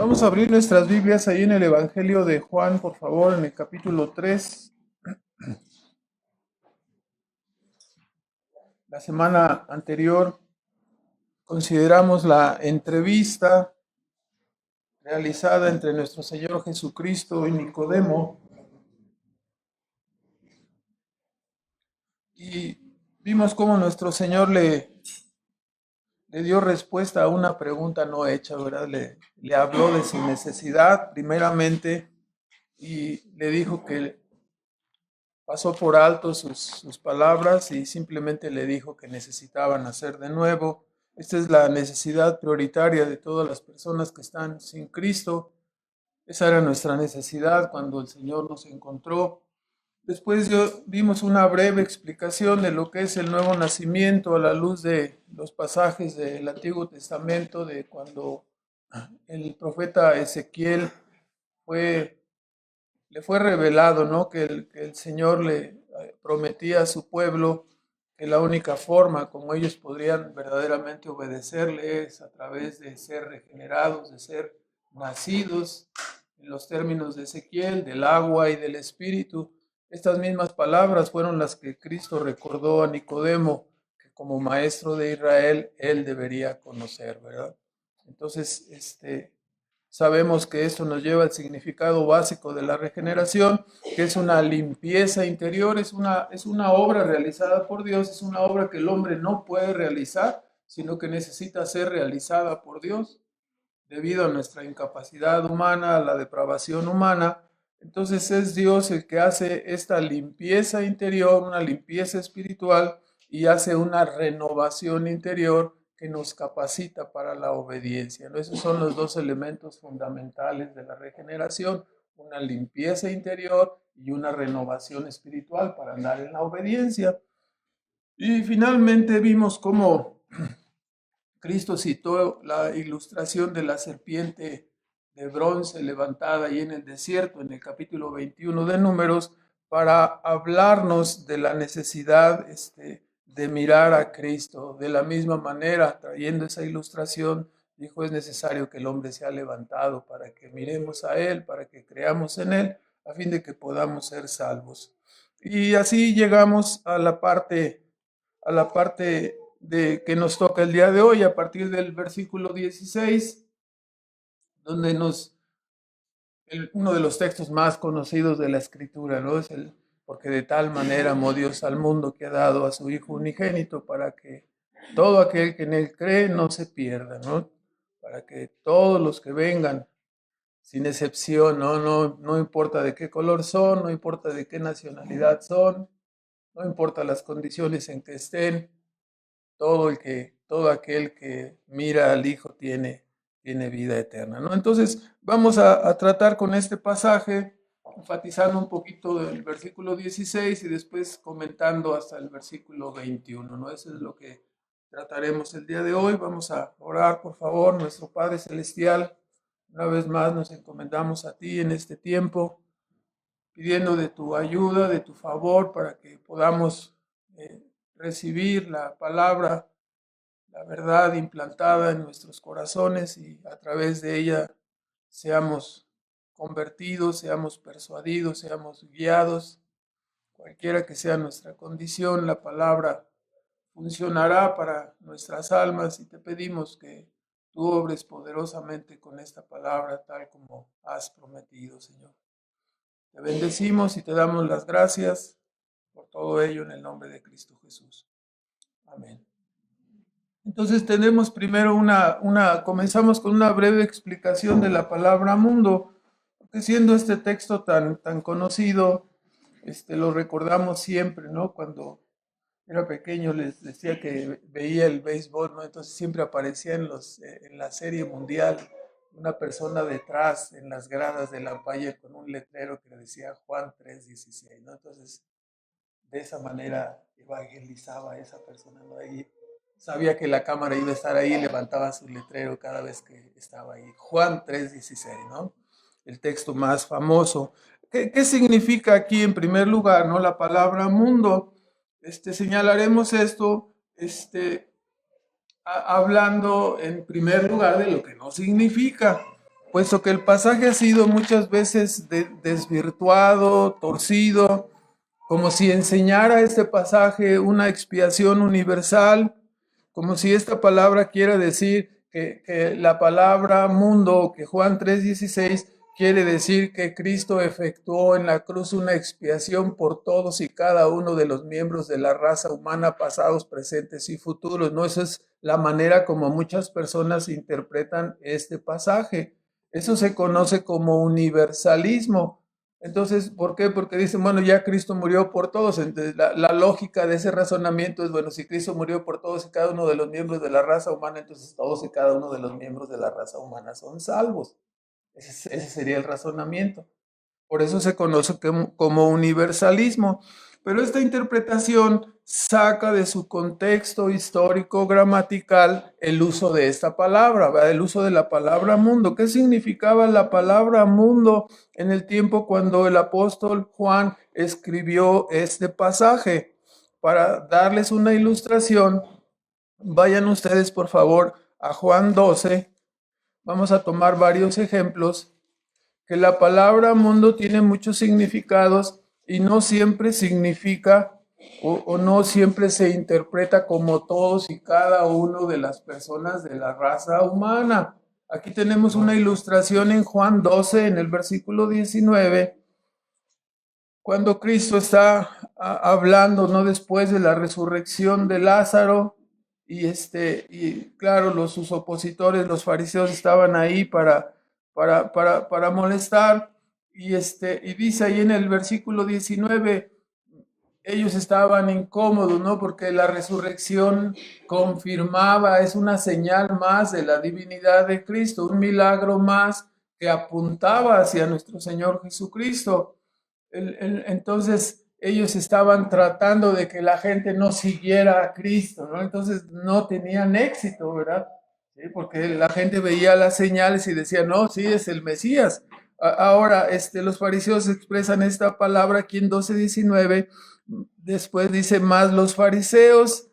Vamos a abrir nuestras Biblias ahí en el Evangelio de Juan, por favor, en el capítulo 3. La semana anterior consideramos la entrevista realizada entre nuestro Señor Jesucristo y Nicodemo y vimos cómo nuestro Señor le dio respuesta a una pregunta no hecha, ¿verdad? Le habló de su necesidad primeramente y le dijo que pasó por alto sus palabras y simplemente le dijo que necesitaban nacer de nuevo. Esta es la necesidad prioritaria de todas las personas que están sin Cristo. Esa era nuestra necesidad cuando el Señor nos encontró. Después vimos una breve explicación de lo que es el nuevo nacimiento a la luz de los pasajes del Antiguo Testamento, de cuando el profeta Ezequiel le fue revelado, ¿no? Que el Señor le prometía a su pueblo que la única forma como ellos podrían verdaderamente obedecerle es a través de ser regenerados, de ser nacidos, en los términos de Ezequiel, del agua y del espíritu. Estas mismas palabras fueron las que Cristo recordó a Nicodemo, que como maestro de Israel, él debería conocer, ¿verdad? Entonces, sabemos que esto nos lleva al significado básico de la regeneración, que es una limpieza interior, es una obra realizada por Dios, es una obra que el hombre no puede realizar, sino que necesita ser realizada por Dios, debido a nuestra incapacidad humana, a la depravación humana. Entonces es Dios el que hace esta limpieza interior, una limpieza espiritual, y hace una renovación interior que nos capacita para la obediencia, ¿no? Esos son los dos elementos fundamentales de la regeneración, una limpieza interior y una renovación espiritual para andar en la obediencia. Y finalmente vimos cómo Cristo citó la ilustración de la serpiente de bronce levantada ahí en el desierto, en el capítulo 21 de Números, para hablarnos de la necesidad de mirar a Cristo. De la misma manera, trayendo esa ilustración, dijo, es necesario que el hombre sea levantado para que miremos a Él, para que creamos en Él, a fin de que podamos ser salvos. Y así llegamos a la parte de que nos toca el día de hoy, a partir del versículo 16, donde uno de los textos más conocidos de la Escritura, ¿no? Porque de tal manera amó Dios al mundo que ha dado a su Hijo unigénito para que todo aquel que en Él cree no se pierda, ¿no? Para que todos los que vengan, sin excepción, no importa de qué color son, no importa de qué nacionalidad son, no importa las condiciones en que estén, todo aquel que mira al Hijo tiene vida eterna, ¿no? Entonces, vamos a tratar con este pasaje, enfatizando un poquito del versículo 16 y después comentando hasta el versículo 21, ¿no? Eso es lo que trataremos el día de hoy. Vamos a orar, por favor, nuestro Padre Celestial. Una vez más nos encomendamos a ti en este tiempo, pidiendo de tu ayuda, de tu favor, para que podamos recibir la palabra, la verdad implantada en nuestros corazones y a través de ella seamos convertidos, seamos persuadidos, seamos guiados. Cualquiera que sea nuestra condición, la palabra funcionará para nuestras almas y te pedimos que tú obres poderosamente con esta palabra tal como has prometido, Señor. Te bendecimos y te damos las gracias por todo ello en el nombre de Cristo Jesús. Amén. Entonces tenemos primero comenzamos con una breve explicación de la palabra mundo, porque siendo este texto tan conocido, lo recordamos siempre, ¿no? Cuando era pequeño les decía que veía el béisbol, ¿no? Entonces siempre aparecía en la serie mundial una persona detrás en las gradas del umpire con un letrero que decía Juan 3:16, ¿no? Entonces de esa manera evangelizaba a esa persona, ¿no? Ahí sabía que la cámara iba a estar ahí, levantaba su letrero cada vez que estaba ahí. Juan 3:16, ¿no? El texto más famoso. ¿Qué significa aquí en primer lugar, ¿no? La palabra mundo. Señalaremos esto, hablando en primer lugar de lo que no significa, puesto que el pasaje ha sido muchas veces desvirtuado, torcido, como si enseñara este pasaje una expiación universal, como si esta palabra quiera decir que la palabra mundo, que Juan 3:16 quiere decir que Cristo efectuó en la cruz una expiación por todos y cada uno de los miembros de la raza humana, pasados, presentes y futuros. No, esa es la manera como muchas personas interpretan este pasaje. Eso se conoce como universalismo. Entonces, ¿por qué? Porque dicen, bueno, ya Cristo murió por todos. Entonces, la lógica de ese razonamiento es, bueno, si Cristo murió por todos y cada uno de los miembros de la raza humana, entonces todos y cada uno de los miembros de la raza humana son salvos. Ese sería el razonamiento. Por eso se conoce como universalismo. Pero esta interpretación saca de su contexto histórico gramatical el uso de esta palabra, ¿verdad? El uso de la palabra mundo. ¿Qué significaba la palabra mundo en el tiempo cuando el apóstol Juan escribió este pasaje? Para darles una ilustración, vayan ustedes por favor a Juan 12. Vamos a tomar varios ejemplos, que la palabra mundo tiene muchos significados y no siempre significa o no siempre se interpreta como todos y cada uno de las personas de la raza humana. Aquí tenemos una ilustración en Juan 12, en el versículo 19, cuando Cristo está hablando, ¿no? Después de la resurrección de Lázaro, y claro, sus opositores, los fariseos, estaban ahí para molestar, y dice ahí en el versículo 19, ellos estaban incómodos, ¿no? Porque la resurrección confirmaba, es una señal más de la divinidad de Cristo, un milagro más que apuntaba hacia nuestro Señor Jesucristo. Entonces ellos estaban tratando de que la gente no siguiera a Cristo, ¿no? Entonces no tenían éxito, ¿verdad? ¿Sí? Porque la gente veía las señales y decía, no, sí, es el Mesías. Ahora, los fariseos expresan esta palabra aquí en 12:19, después dice, más los fariseos,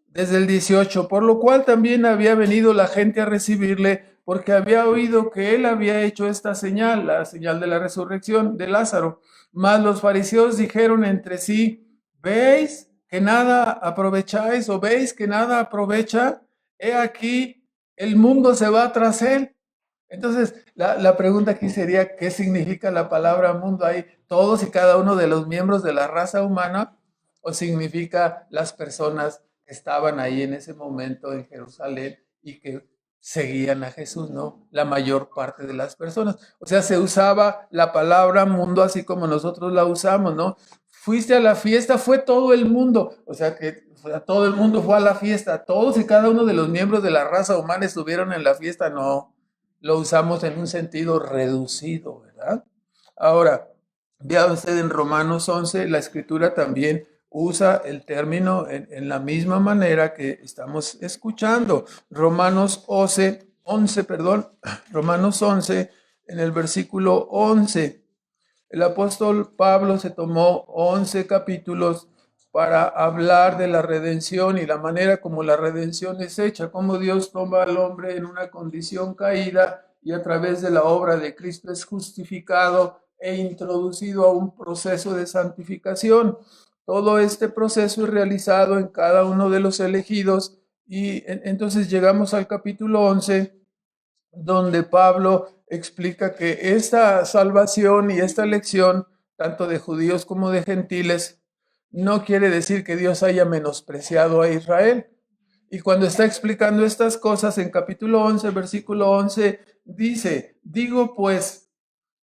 desde el 18, por lo cual también había venido la gente a recibirle, porque había oído que él había hecho esta señal, la señal de la resurrección de Lázaro. Mas los fariseos dijeron entre sí, ¿veis que nada aprovecháis o veis que nada aprovecha? He aquí, el mundo se va tras él. Entonces, la pregunta aquí sería, ¿qué significa la palabra mundo ahí? ¿Todos y cada uno de los miembros de la raza humana? ¿O significa las personas que estaban ahí en ese momento en Jerusalén y que seguían a Jesús, ¿no? La mayor parte de las personas. O sea, se usaba la palabra mundo así como nosotros la usamos, ¿no? Fuiste a la fiesta, fue todo el mundo. O sea, que todo el mundo fue a la fiesta. Todos y cada uno de los miembros de la raza humana estuvieron en la fiesta. No, lo usamos en un sentido reducido, ¿verdad? Ahora, vea usted en Romanos 11, la escritura también usa el término en la misma manera que estamos escuchando. Romanos 11, Romanos 11, en el versículo 11. El apóstol Pablo se tomó 11 capítulos para hablar de la redención y la manera como la redención es hecha, cómo Dios toma al hombre en una condición caída y a través de la obra de Cristo es justificado e introducido a un proceso de santificación. Todo este proceso es realizado en cada uno de los elegidos y entonces llegamos al capítulo 11, donde Pablo explica que esta salvación y esta elección, tanto de judíos como de gentiles, no quiere decir que Dios haya menospreciado a Israel. Y cuando está explicando estas cosas en capítulo 11, versículo 11, dice, digo pues,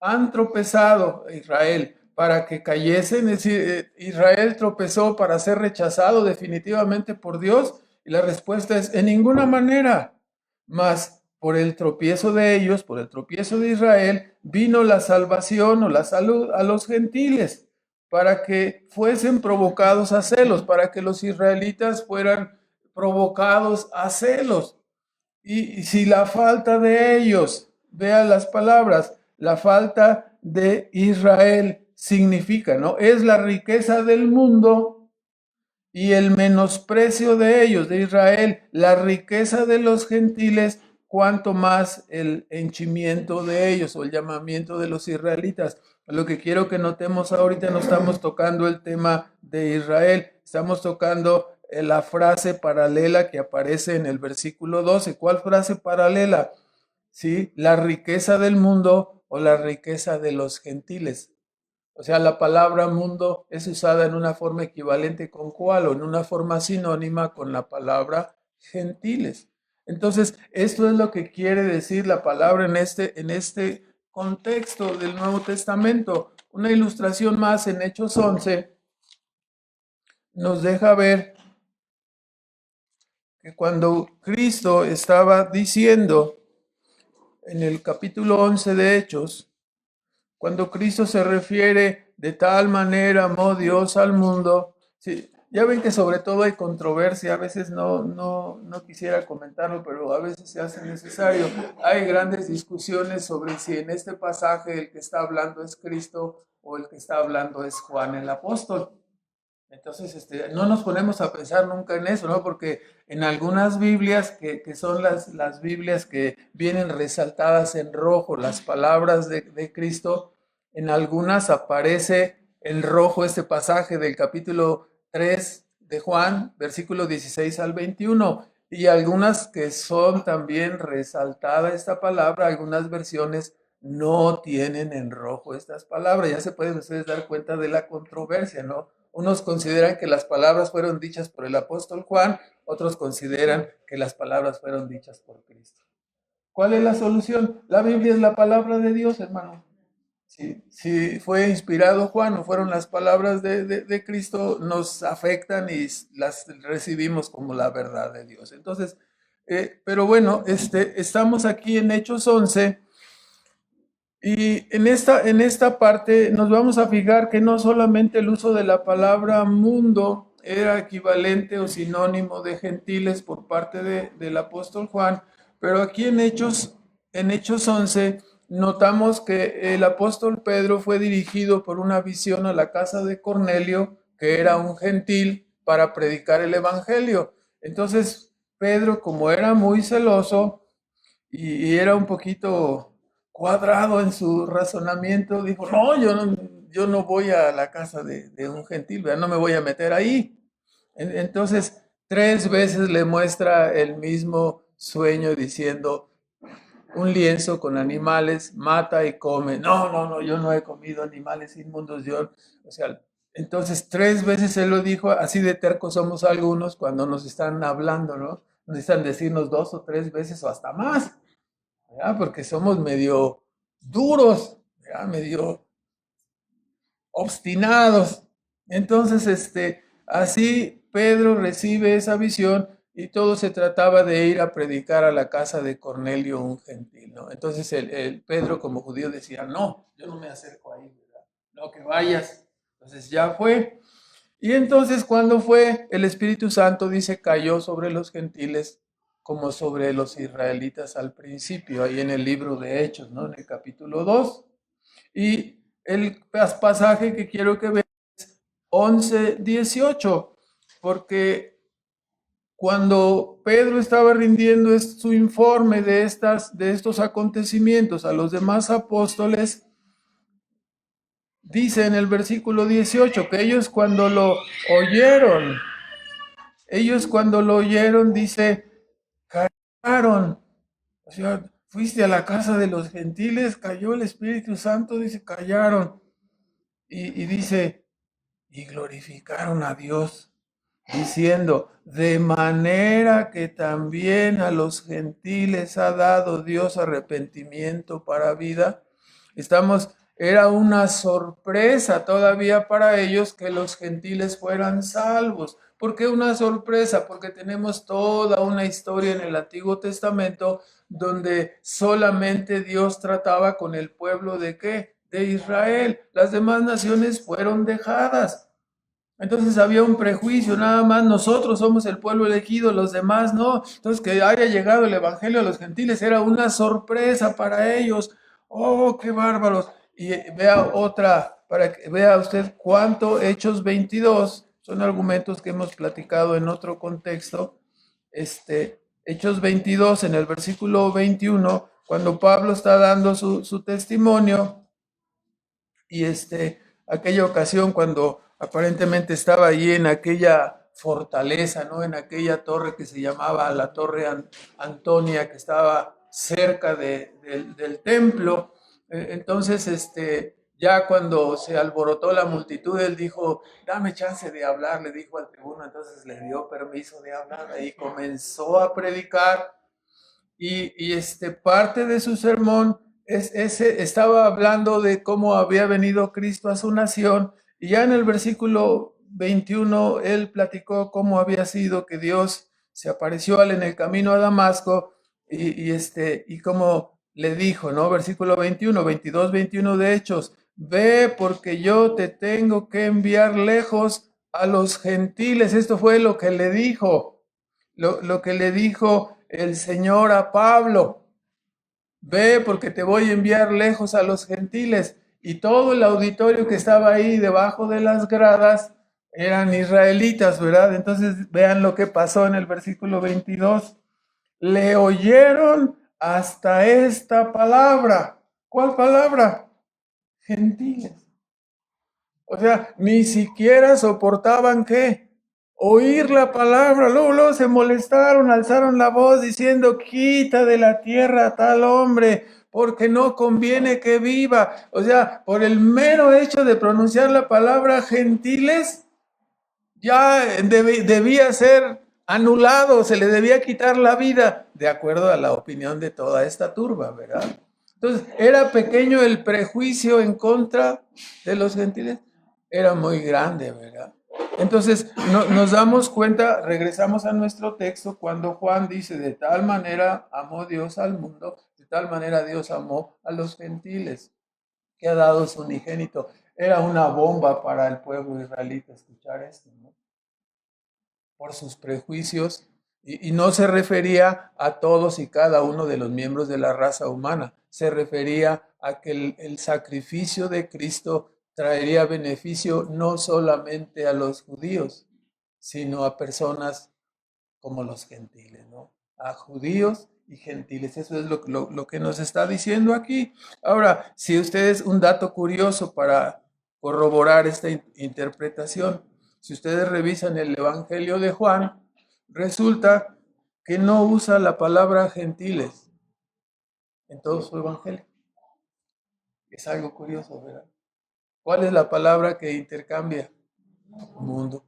han tropezado Israel para que cayesen, es decir, Israel tropezó para ser rechazado definitivamente por Dios, y la respuesta es, en ninguna manera, mas por el tropiezo de ellos, por el tropiezo de Israel, vino la salvación o la salud a los gentiles, para que fuesen provocados a celos, para que los israelitas fueran provocados a celos. Y si la falta de ellos, vean las palabras, la falta de Israel significa, ¿no? Es la riqueza del mundo y el menosprecio de ellos, de Israel, la riqueza de los gentiles, cuánto más el henchimiento de ellos o el llamamiento de los israelitas. Lo que quiero que notemos ahorita, no estamos tocando el tema de Israel, estamos tocando la frase paralela que aparece en el versículo 12. ¿Cuál frase paralela? ¿Sí? La riqueza del mundo o la riqueza de los gentiles. O sea, la palabra mundo es usada en una forma equivalente con cuál o en una forma sinónima con la palabra gentiles. Entonces, esto es lo que quiere decir la palabra en este contexto del Nuevo Testamento. Una ilustración más en Hechos 11 nos deja ver que cuando Cristo estaba diciendo en el capítulo 11 de Hechos, cuando Cristo se refiere de tal manera amó Dios al mundo, sí, ya ven que sobre todo hay controversia, a veces no quisiera comentarlo, pero a veces se hace necesario. Hay grandes discusiones sobre si en este pasaje el que está hablando es Cristo o el que está hablando es Juan el apóstol. Entonces, no nos ponemos a pensar nunca en eso, ¿no? Porque en algunas Biblias, que son las Biblias que vienen resaltadas en rojo, las palabras de Cristo, en algunas aparece en rojo este pasaje del capítulo 3 de Juan, versículo 16 al 21, y algunas que son también resaltada esta palabra, algunas versiones no tienen en rojo estas palabras. Ya se pueden ustedes dar cuenta de la controversia, ¿no? Unos consideran que las palabras fueron dichas por el apóstol Juan, otros consideran que las palabras fueron dichas por Cristo. ¿Cuál es la solución? La Biblia es la palabra de Dios, hermano. Si fue inspirado Juan o fueron las palabras de Cristo, nos afectan y las recibimos como la verdad de Dios. Entonces, pero bueno, estamos aquí en Hechos 11. Y en esta parte nos vamos a fijar que no solamente el uso de la palabra mundo era equivalente o sinónimo de gentiles por parte del apóstol Juan, pero aquí en Hechos 11 notamos que el apóstol Pedro fue dirigido por una visión a la casa de Cornelio, que era un gentil, para predicar el evangelio. Entonces, Pedro, como era muy celoso y era un poquito cuadrado en su razonamiento, dijo, no, yo no voy a la casa de un gentil, ¿verdad? No me voy a meter ahí. Entonces, 3 veces le muestra el mismo sueño diciendo, un lienzo con animales, mata y come. No, yo no he comido animales inmundos, o sea, entonces 3 veces él lo dijo, así de tercos somos algunos cuando nos están hablando, ¿no? Nos necesitan decirnos 2 o 3 veces o hasta más. ¿Verdad? Porque somos medio duros, ¿verdad? Medio obstinados. Entonces, así Pedro recibe esa visión y todo se trataba de ir a predicar a la casa de Cornelio, un gentil, ¿no? Entonces el Pedro como judío decía, no, yo no me acerco ahí, ¿verdad? No, que vayas. Entonces ya fue. Y entonces cuando fue, el Espíritu Santo dice, cayó sobre los gentiles como sobre los israelitas al principio, ahí en el libro de Hechos, ¿no? En el capítulo 2. Y el pasaje que quiero que vean es 11:18, porque cuando Pedro estaba rindiendo su informe de estos acontecimientos a los demás apóstoles, dice en el versículo 18 que ellos cuando lo oyeron, dice, callaron. O sea, fuiste a la casa de los gentiles, cayó el Espíritu Santo, dice, callaron. Y dice, y glorificaron a Dios, diciendo, de manera que también a los gentiles ha dado Dios arrepentimiento para vida. Era una sorpresa todavía para ellos que los gentiles fueran salvos. ¿Por qué una sorpresa? Porque tenemos toda una historia en el Antiguo Testamento donde solamente Dios trataba con el pueblo de ¿qué? De Israel. Las demás naciones fueron dejadas. Entonces había un prejuicio, nada más nosotros somos el pueblo elegido, los demás no. Entonces que haya llegado el evangelio a los gentiles era una sorpresa para ellos. Oh, qué bárbaros. Y vea otra, para que vea usted cuánto Hechos 22, son argumentos que hemos platicado en otro contexto, Hechos 22, en el versículo 21, cuando Pablo está dando su testimonio, y aquella ocasión cuando aparentemente estaba allí en aquella fortaleza, ¿no? En aquella torre que se llamaba la Torre Antonia, que estaba cerca del templo. Entonces, ya cuando se alborotó la multitud, él dijo, dame chance de hablar, le dijo al tribuno, entonces le dio permiso de hablar y comenzó a predicar y parte de su sermón estaba hablando de cómo había venido Cristo a su nación, y ya en el versículo 21 él platicó cómo había sido que Dios se apareció a él en el camino a Damasco y cómo le dijo, ¿no? Versículo 21, 22, 21 de Hechos, ve porque yo te tengo que enviar lejos a los gentiles. Esto fue lo que le dijo, lo que le dijo el Señor a Pablo. Ve porque te voy a enviar lejos a los gentiles. Y todo el auditorio que estaba ahí debajo de las gradas eran israelitas, ¿verdad? Entonces vean lo que pasó en el versículo 22. Le oyeron hasta esta palabra. ¿Cuál palabra? Gentiles. O sea, ni siquiera soportaban ¿qué? Oír la palabra. Luego se molestaron, alzaron la voz diciendo, quita de la tierra a tal hombre, porque no conviene que viva. O sea, por el mero hecho de pronunciar la palabra gentiles, ya debía ser anulado, se le debía quitar la vida, de acuerdo a la opinión de toda esta turba, ¿verdad? Entonces, ¿era pequeño el prejuicio en contra de los gentiles? Era muy grande, ¿verdad? Entonces, nos damos cuenta, regresamos a nuestro texto, cuando Juan dice, de tal manera amó Dios al mundo, de tal manera Dios amó a los gentiles, que ha dado su unigénito. Era una bomba para el pueblo israelita escuchar esto, ¿no? Por sus prejuicios, y no se refería a todos y cada uno de los miembros de la raza humana, se refería a que el sacrificio de Cristo traería beneficio no solamente a los judíos, sino a personas como los gentiles, ¿no? A judíos y gentiles. Eso es lo que nos está diciendo aquí. Ahora, si ustedes, un dato curioso para corroborar esta interpretación, si ustedes revisan el Evangelio de Juan, resulta que no usa la palabra gentiles en todo su Evangelio. Es algo curioso, ¿verdad? ¿Cuál es la palabra que intercambia? Mundo.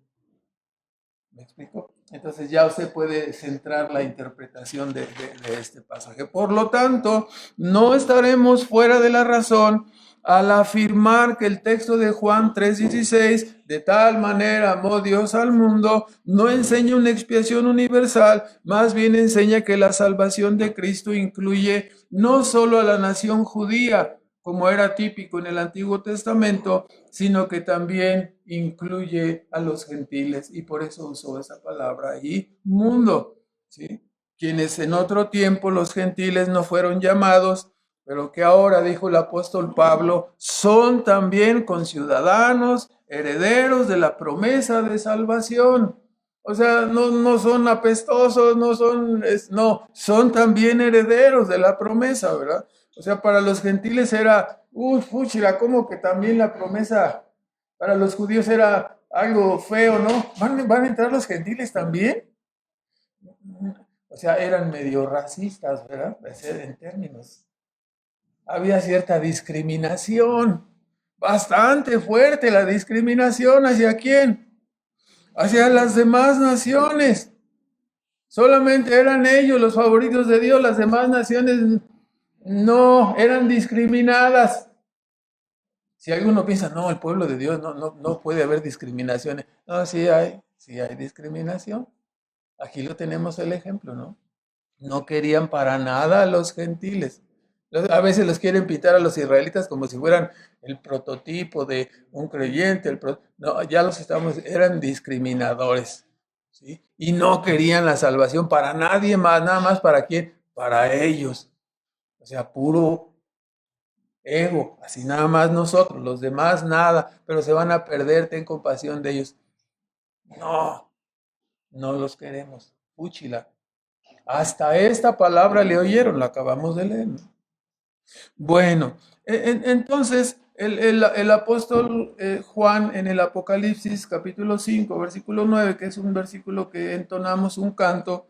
¿Me explico? Entonces ya usted puede centrar la interpretación de este pasaje. Por lo tanto, no estaremos fuera de la razón al afirmar que el texto de Juan 3:16, de tal manera amó Dios al mundo, no enseña una expiación universal, más bien enseña que la salvación de Cristo incluye no solo a la nación judía, como era típico en el Antiguo Testamento, sino que también incluye a los gentiles, y por eso usó esa palabra allí, mundo, ¿sí? Quienes en otro tiempo los gentiles no fueron llamados, pero que ahora, dijo el apóstol Pablo, son también conciudadanos, herederos de la promesa de salvación. O sea, no son apestosos, no, son también herederos de la promesa, ¿verdad? O sea, para los gentiles era, fúchila, como que también la promesa para los judíos era algo feo, ¿no? ¿Van a entrar los gentiles también? O sea, eran medio racistas, ¿verdad? En términos. Había cierta discriminación, bastante fuerte la discriminación. ¿Hacia quién? Hacia las demás naciones. Solamente eran ellos los favoritos de Dios, las demás naciones no eran discriminadas. Si alguno piensa, no, el pueblo de Dios no puede haber discriminaciones. No, sí hay discriminación. Aquí lo tenemos el ejemplo, ¿no? No querían para nada a los gentiles. A veces los quieren pintar a los israelitas como si fueran el prototipo de un creyente. No, ya eran discriminadores, ¿sí? Y no querían la salvación para nadie más, nada más para quién, para ellos. O sea, puro ego, así nada más nosotros, los demás nada, pero se van a perder, ten compasión de ellos. No los queremos. Úchila. Hasta esta palabra le oyeron, la acabamos de leer, ¿no? Bueno, entonces el apóstol Juan en el Apocalipsis capítulo 5 versículo 9, que es un versículo que entonamos un canto,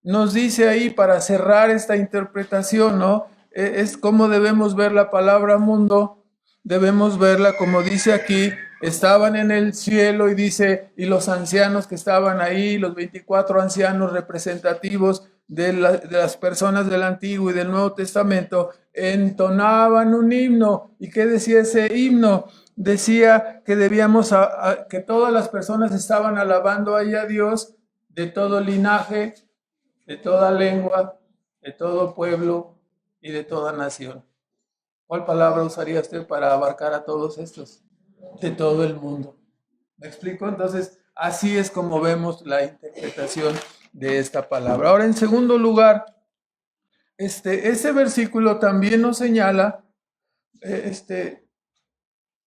nos dice ahí para cerrar esta interpretación, ¿no? Es como debemos ver la palabra mundo, debemos verla como dice aquí, estaban en el cielo y dice, y los ancianos que estaban ahí, los 24 ancianos representativos de las personas del Antiguo y del Nuevo Testamento, entonaban un himno. ¿Y qué decía ese himno? Decía que debíamos, que todas las personas estaban alabando ahí a Dios de todo linaje, de toda lengua, de todo pueblo y de toda nación. ¿Cuál palabra usaría usted para abarcar a todos estos? De todo el mundo. ¿Me explico? Entonces, así es como vemos la interpretación de esta palabra. Ahora, en segundo lugar, ese versículo también nos señala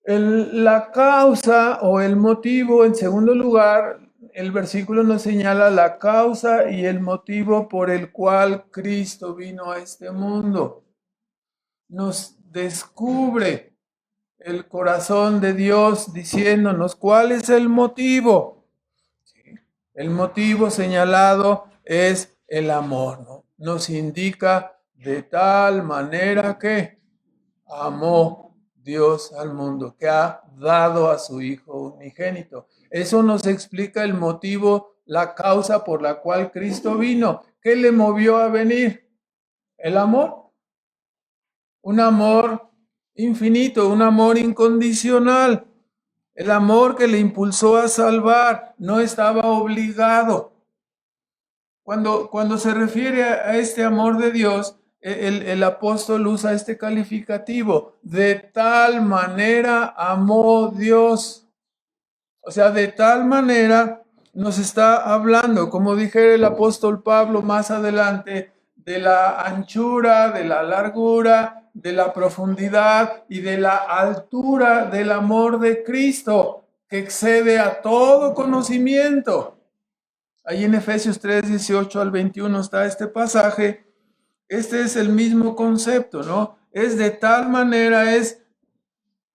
la causa o el motivo. En segundo lugar, el versículo nos señala la causa y el motivo por el cual Cristo vino a este mundo. Nos descubre el corazón de Dios diciéndonos cuál es el motivo. El motivo señalado es el amor, ¿no? Nos indica de tal manera que amó Dios al mundo, que ha dado a su Hijo unigénito. Eso nos explica el motivo, la causa por la cual Cristo vino. ¿Qué le movió a venir? El amor. Un amor infinito, un amor incondicional. El amor que le impulsó a salvar, no estaba obligado. Cuando se refiere a este amor de Dios, el apóstol usa este calificativo: de tal manera amó Dios. O sea, de tal manera nos está hablando, como dijera el apóstol Pablo más adelante, de la anchura, de la largura, de la profundidad y de la altura del amor de Cristo, que excede a todo conocimiento. Ahí en Efesios 3, 18 al 21 está este pasaje. Este es el mismo concepto, ¿no? Es de tal manera, es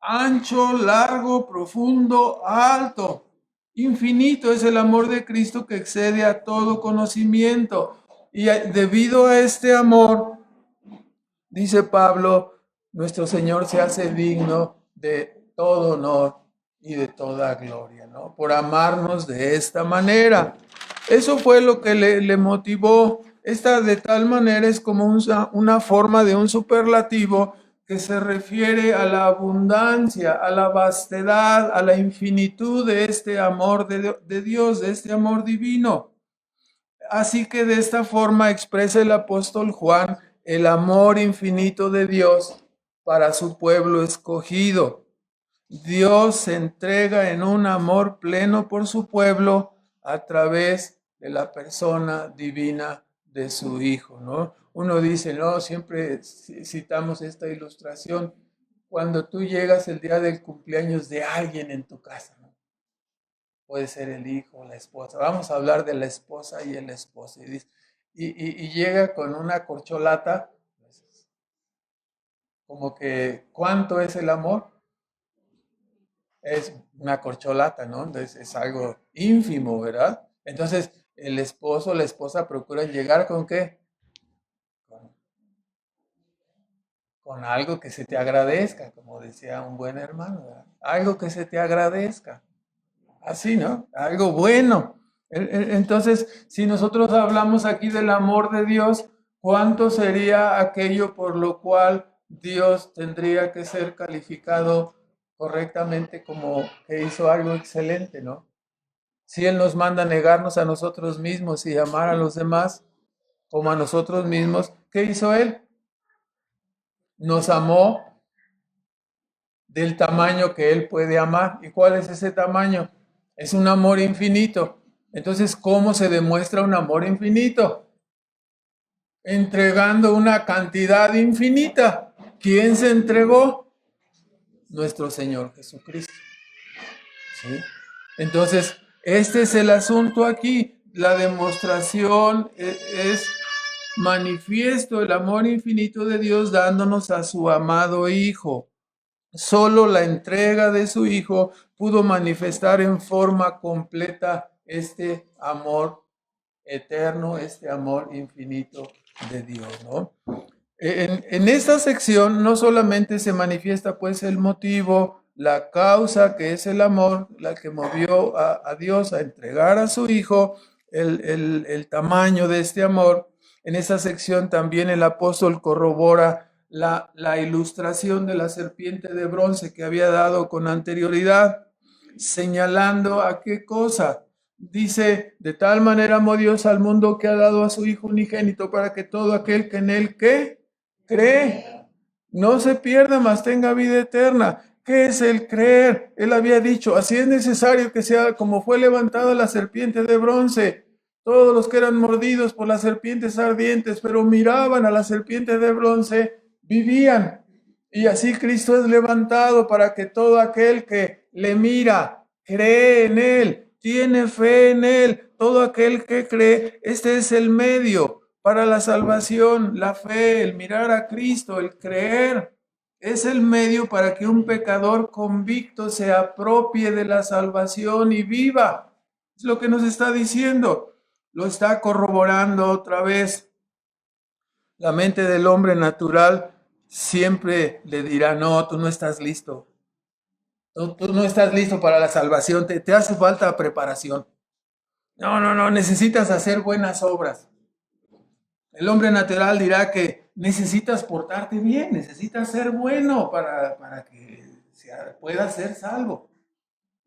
ancho, largo, profundo, alto. Infinito es el amor de Cristo que excede a todo conocimiento. Y debido a este amor, dice Pablo, nuestro Señor se hace digno de todo honor y de toda gloria, ¿no? Por amarnos de esta manera. Eso fue lo que le motivó. Esta de tal manera es como una forma de un superlativo que se refiere a la abundancia, a la vastedad, a la infinitud de este amor de Dios, de este amor divino. Así que de esta forma expresa el apóstol Juan el amor infinito de Dios para su pueblo escogido. Dios se entrega en un amor pleno por su pueblo a través de la persona divina de su Hijo, ¿no? Uno dice, no, siempre citamos esta ilustración, cuando tú llegas el día del cumpleaños de alguien en tu casa, ¿no? Puede ser el hijo, la esposa. Vamos a hablar de la esposa y el esposo. Y llega con una corcholata, como que, ¿cuánto es el amor? Es una corcholata, ¿no? Entonces es algo ínfimo, ¿verdad? Entonces el esposo o la esposa procuran llegar con ¿qué? Con algo que se te agradezca, como decía un buen hermano, ¿verdad? Algo que se te agradezca. Así, ¿no? Algo bueno. Entonces, si nosotros hablamos aquí del amor de Dios, ¿cuánto sería aquello por lo cual Dios tendría que ser calificado correctamente como que hizo algo excelente, ¿no? Si Él nos manda a negarnos a nosotros mismos y amar a los demás como a nosotros mismos, ¿qué hizo Él? Nos amó del tamaño que Él puede amar. ¿Y cuál es ese tamaño? Es un amor infinito. Entonces, ¿cómo se demuestra un amor infinito? Entregando una cantidad infinita. ¿Quién se entregó? Nuestro Señor Jesucristo. ¿Sí? Entonces, este es el asunto aquí. la demostración es manifiesto el amor infinito de Dios dándonos a su amado Hijo. Solo la entrega de su Hijo pudo manifestar en forma completa este amor eterno, este amor infinito de Dios, ¿no? En esta sección no solamente se manifiesta pues el motivo, la causa que es el amor, la que movió a Dios a entregar a su Hijo, el tamaño de este amor. En esta sección también el apóstol corrobora la ilustración de la serpiente de bronce que había dado con anterioridad, señalando a qué cosa. Dice, de tal manera amó Dios al mundo que ha dado a su Hijo unigénito para que todo aquel que en él cree, no se pierda, mas tenga vida eterna. ¿Qué es el creer? Él había dicho, así es necesario que sea como fue levantada la serpiente de bronce. Todos los que eran mordidos por las serpientes ardientes, pero miraban a la serpiente de bronce, vivían. Y así Cristo es levantado para que todo aquel que le mira, cree en Él, tiene fe en Él, todo aquel que cree, este es el medio para la salvación, la fe, el mirar a Cristo, el creer, es el medio para que un pecador convicto se apropie de la salvación y viva. Es lo que nos está diciendo, lo está corroborando otra vez. La mente del hombre natural siempre le dirá, no, tú no estás listo. Tú no estás listo para la salvación, te hace falta preparación. No, necesitas hacer buenas obras. El hombre natural dirá que necesitas portarte bien, necesitas ser bueno para que puedas ser salvo.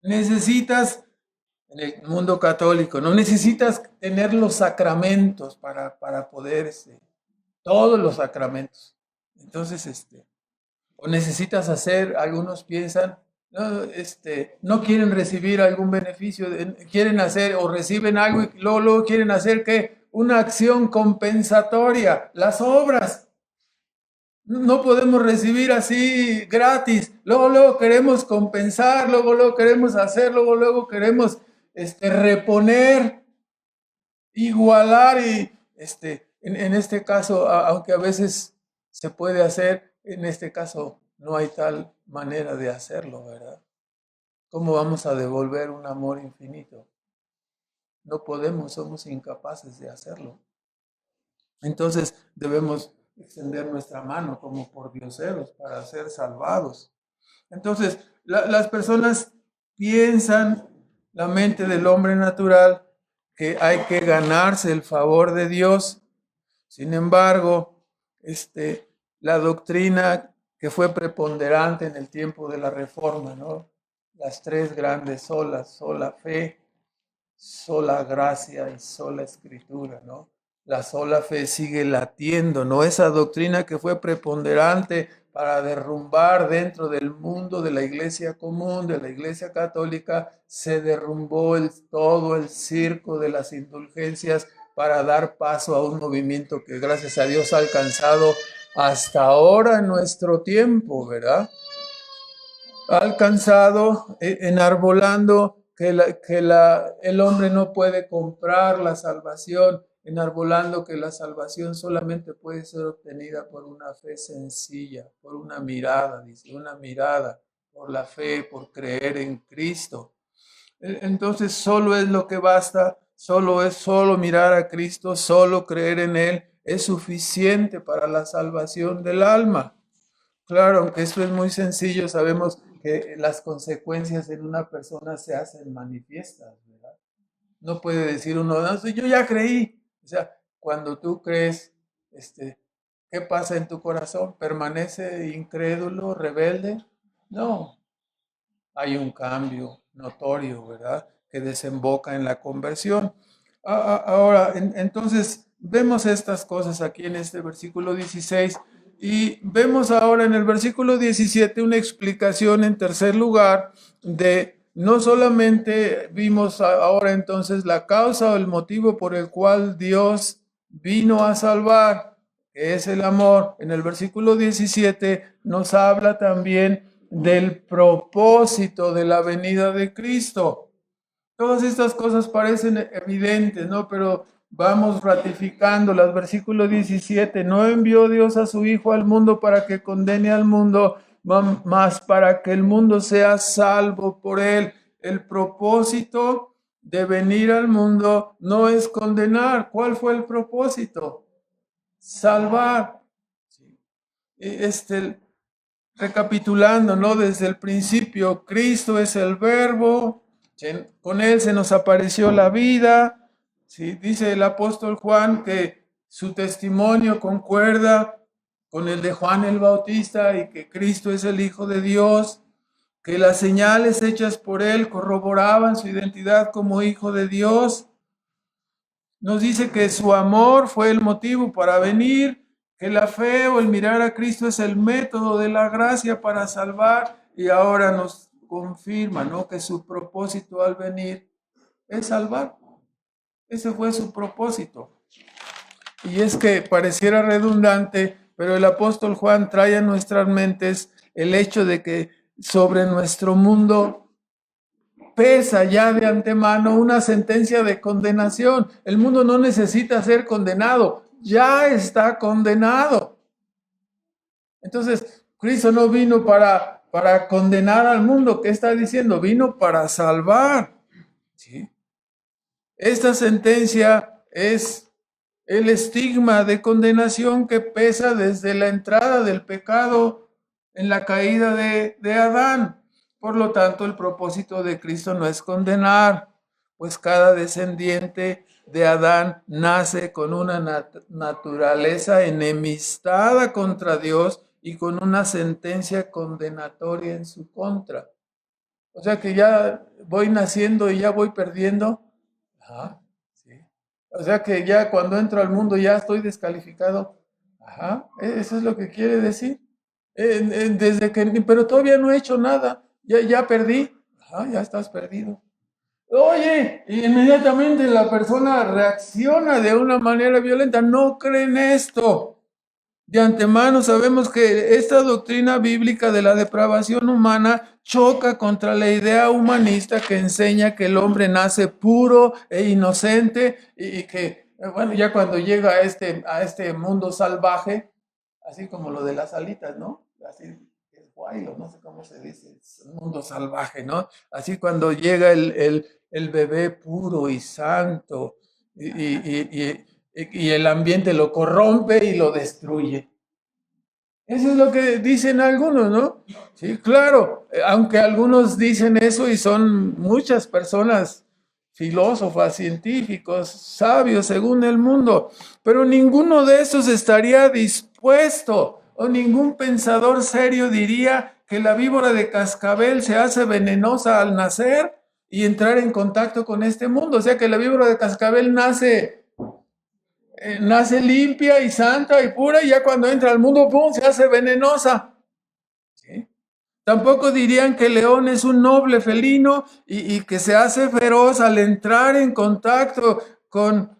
Necesitas, en el mundo católico, no necesitas tener los sacramentos para poder, todos los sacramentos. Entonces, o necesitas hacer, algunos piensan, no quieren recibir algún beneficio, quieren hacer o reciben algo y luego quieren hacer que una acción compensatoria, las obras. No podemos recibir así gratis, luego queremos compensar, luego queremos hacer, luego queremos reponer, igualar y en este caso, aunque a veces se puede hacer, en este caso no hay tal manera de hacerlo, ¿verdad? ¿Cómo vamos a devolver un amor infinito? No podemos, somos incapaces de hacerlo. Entonces debemos extender nuestra mano como por dioseros para ser salvados. Entonces, las personas piensan, la mente del hombre natural, que hay que ganarse el favor de Dios. Sin embargo, la doctrina que fue preponderante en el tiempo de la Reforma, ¿no? Las tres grandes solas, sola fe, sola gracia y sola escritura, ¿no? La sola fe sigue latiendo, ¿no? Esa doctrina que fue preponderante para derrumbar dentro del mundo de la iglesia común, de la iglesia católica, se derrumbó todo el circo de las indulgencias para dar paso a un movimiento que gracias a Dios ha alcanzado hasta ahora en nuestro tiempo, ¿verdad? Ha alcanzado enarbolando que el hombre no puede comprar la salvación, enarbolando que la salvación solamente puede ser obtenida por una fe sencilla, por una mirada, dice, una mirada, por la fe, por creer en Cristo. Entonces solo es lo que basta, solo mirar a Cristo, solo creer en Él es suficiente para la salvación del alma. Claro, aunque esto es muy sencillo, sabemos que las consecuencias en una persona se hacen manifiestas, ¿verdad? No puede decir uno, no, yo ya creí. O sea, cuando tú crees, ¿qué pasa en tu corazón? ¿Permanece incrédulo, rebelde? No, hay un cambio notorio, ¿verdad? Que desemboca en la conversión. Ahora, entonces, vemos estas cosas aquí en este versículo 16 y vemos ahora en el versículo 17 una explicación en tercer lugar de no solamente vimos ahora entonces la causa o el motivo por el cual Dios vino a salvar, que es el amor. En el versículo 17 nos habla también del propósito de la venida de Cristo. Todas estas cosas parecen evidentes, ¿no? Pero vamos ratificándolas. Versículo 17, no envió Dios a su Hijo al mundo para que condene al mundo, mas para que el mundo sea salvo por él. El propósito de venir al mundo no es condenar. ¿Cuál fue el propósito? Salvar. Recapitulando, ¿no? Desde el principio, Cristo es el Verbo, con Él se nos apareció la vida, ¿sí? Dice el apóstol Juan que su testimonio concuerda con el de Juan el Bautista y que Cristo es el Hijo de Dios, que las señales hechas por Él corroboraban su identidad como Hijo de Dios. Nos dice que su amor fue el motivo para venir, que la fe o el mirar a Cristo es el método de la gracia para salvar, y ahora nos confirma, ¿no?, que su propósito al venir es salvar. Ese fue su propósito. Y es que pareciera redundante, pero el apóstol Juan trae a nuestras mentes el hecho de que sobre nuestro mundo pesa ya de antemano una sentencia de condenación. El mundo no necesita ser condenado, ya está condenado. Entonces, Cristo no vino para condenar al mundo. ¿Qué está diciendo? Vino para salvar. ¿Sí? Esta sentencia es el estigma de condenación que pesa desde la entrada del pecado en la caída de Adán. Por lo tanto, el propósito de Cristo no es condenar, pues cada descendiente de Adán nace con una naturaleza enemistada contra Dios y con una sentencia condenatoria en su contra. O sea que ya voy naciendo y ya voy perdiendo. Ajá, sí. O sea que ya cuando entro al mundo ya estoy descalificado. Ajá, eso es lo que quiere decir. Desde que, pero todavía no he hecho nada. Ya perdí. Ajá, ya estás perdido. Oye, inmediatamente la persona reacciona de una manera violenta. No creen esto. De antemano sabemos que esta doctrina bíblica de la depravación humana choca contra la idea humanista que enseña que el hombre nace puro e inocente y que, bueno, ya cuando llega a este mundo salvaje, así como lo de las alitas, ¿no? Así es guay, no sé cómo se dice, es un mundo salvaje, ¿no? Así cuando llega el bebé puro y santo y el ambiente lo corrompe y lo destruye. Eso es lo que dicen algunos, ¿no? Sí, claro, aunque algunos dicen eso y son muchas personas filósofas, científicos, sabios según el mundo, pero ninguno de esos estaría dispuesto o ningún pensador serio diría que la víbora de cascabel se hace venenosa al nacer y entrar en contacto con este mundo. O sea que la víbora de cascabel nace limpia y santa y pura y ya cuando entra al mundo, ¡pum!, se hace venenosa. ¿Sí? Tampoco dirían que el león es un noble felino y que se hace feroz al entrar en contacto con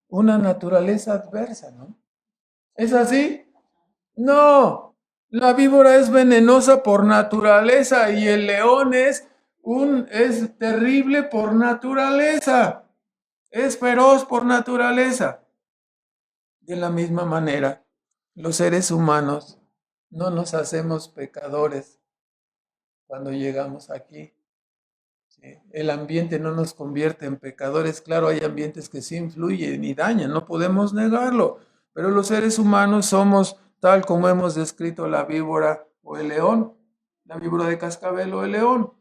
una naturaleza adversa, ¿no? ¿Es así? No, la víbora es venenosa por naturaleza y el león es terrible por naturaleza, es feroz por naturaleza. De la misma manera, los seres humanos no nos hacemos pecadores cuando llegamos aquí. ¿Sí? El ambiente no nos convierte en pecadores. Claro, hay ambientes que sí influyen y dañan, no podemos negarlo. Pero los seres humanos somos tal como hemos descrito la víbora o el león, la víbora de cascabel o el león.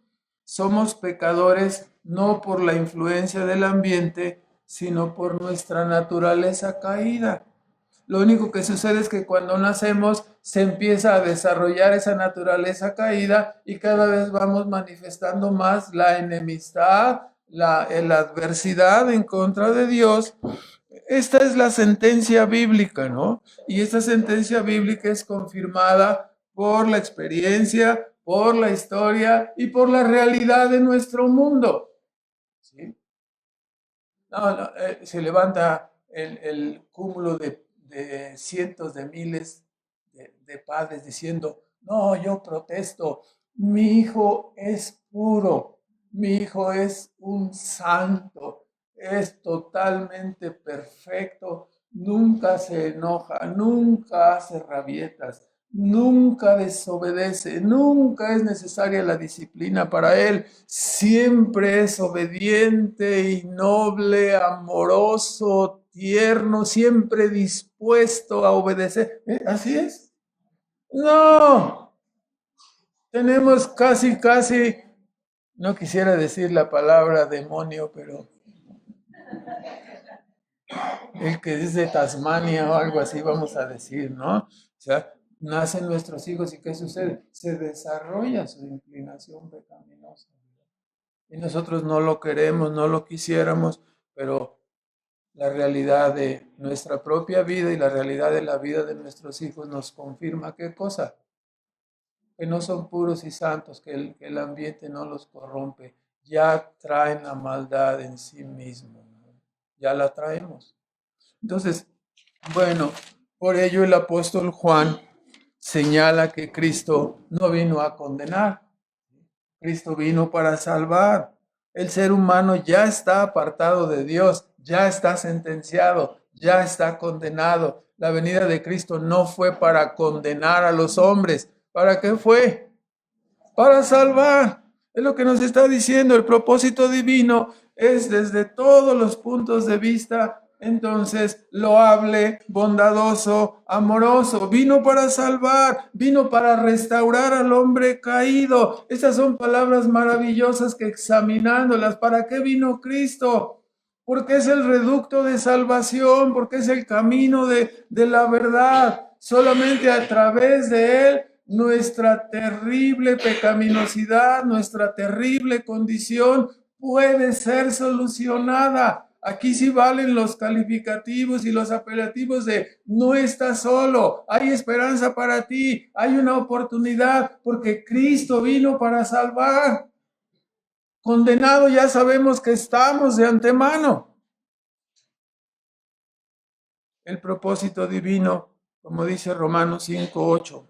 Somos pecadores no por la influencia del ambiente, sino por nuestra naturaleza caída. Lo único que sucede es que cuando nacemos se empieza a desarrollar esa naturaleza caída y cada vez vamos manifestando más la enemistad, la adversidad en contra de Dios. Esta es la sentencia bíblica, ¿no? Y esta sentencia bíblica es confirmada por la experiencia, por la historia y por la realidad de nuestro mundo. ¿Sí? No, se levanta el cúmulo de cientos de miles de padres diciendo, no, yo protesto, mi hijo es puro, Mi hijo es un santo, es totalmente perfecto, nunca se enoja, nunca hace rabietas, nunca desobedece, nunca es necesaria la disciplina para él, siempre es obediente y noble, amoroso, tierno, siempre dispuesto a obedecer. ¿Así es? No, tenemos casi, no quisiera decir la palabra demonio, pero el que es de Tasmania o algo así, vamos a decir, ¿no? O sea, nacen nuestros hijos y ¿qué sucede? Se desarrolla su inclinación pecaminosa. Y nosotros no lo queremos, no lo quisiéramos, pero la realidad de nuestra propia vida y la realidad de la vida de nuestros hijos nos confirma qué cosa, que no son puros y santos, que el ambiente no los corrompe, ya traen la maldad en sí mismos, ¿no? Ya la traemos. Entonces, bueno, por ello el apóstol Juan señala que Cristo no vino a condenar, Cristo vino para salvar. El ser humano ya está apartado de Dios, ya está sentenciado, ya está condenado. La venida de Cristo no fue para condenar a los hombres. ¿Para qué fue? Para salvar. Es lo que nos está diciendo. El propósito divino es desde todos los puntos de vista, entonces, loable, bondadoso, amoroso. Vino para salvar, vino para restaurar al hombre caído. Estas son palabras maravillosas que examinándolas, ¿para qué vino Cristo? Porque es el reducto de salvación, porque es el camino de la verdad. Solamente a través de él nuestra terrible pecaminosidad, nuestra terrible condición puede ser solucionada. Aquí sí valen los calificativos y los apelativos de no estás solo, hay esperanza para ti, hay una oportunidad porque Cristo vino para salvar. Condenado ya sabemos que estamos de antemano. El propósito divino, como dice Romanos 5:8.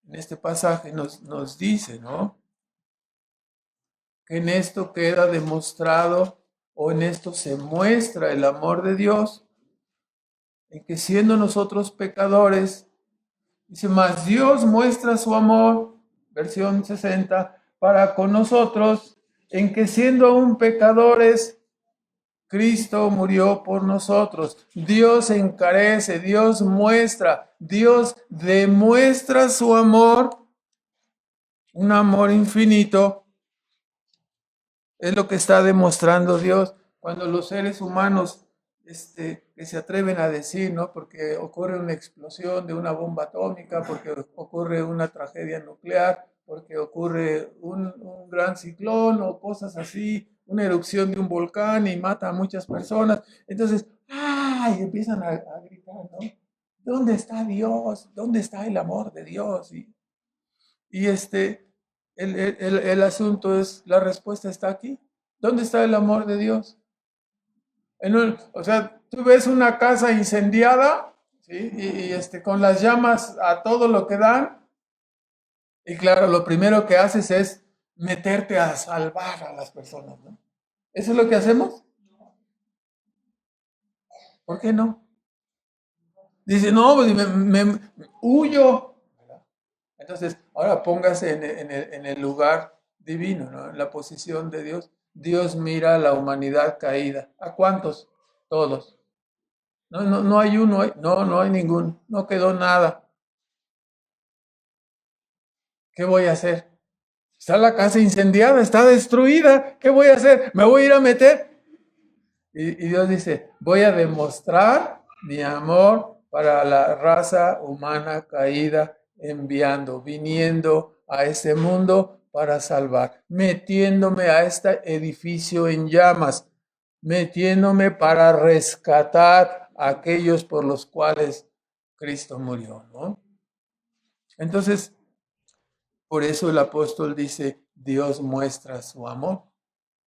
En este pasaje nos dice, ¿no? Que en esto queda demostrado o en esto se muestra el amor de Dios, en que siendo nosotros pecadores, dice, mas Dios muestra su amor, versión 60, para con nosotros, en que siendo aún pecadores, Cristo murió por nosotros. Dios encarece, Dios muestra, Dios demuestra su amor, un amor infinito. Es lo que está demostrando Dios cuando los seres humanos que se atreven a decir, ¿no? Porque ocurre una explosión de una bomba atómica, porque ocurre una tragedia nuclear, porque ocurre un gran ciclón o cosas así, una erupción de un volcán y mata a muchas personas. Entonces, ¡ay! Empiezan a gritar, ¿no? ¿Dónde está Dios? ¿Dónde está el amor de Dios? Y el asunto es, la respuesta está aquí. ¿Dónde está el amor de Dios? O sea, tú ves una casa incendiada, ¿sí? Con las llamas a todo lo que dan, y claro, lo primero que haces es meterte a salvar a las personas, ¿no? ¿Eso es lo que hacemos? ¿Por qué no? Dice, no, pues huyo. Entonces, ahora póngase en el lugar divino, ¿no? En la posición de Dios. Dios mira a la humanidad caída. ¿A cuántos? Todos. No hay uno, no hay ninguno. No quedó nada. ¿Qué voy a hacer? Está la casa incendiada, está destruida. ¿Qué voy a hacer? ¿Me voy a ir a meter? Y Dios dice, voy a demostrar mi amor para la raza humana caída, viniendo a este mundo para salvar, metiéndome a este edificio en llamas, metiéndome para rescatar a aquellos por los cuales Cristo murió, ¿no? Entonces, por eso el apóstol dice, Dios muestra su amor.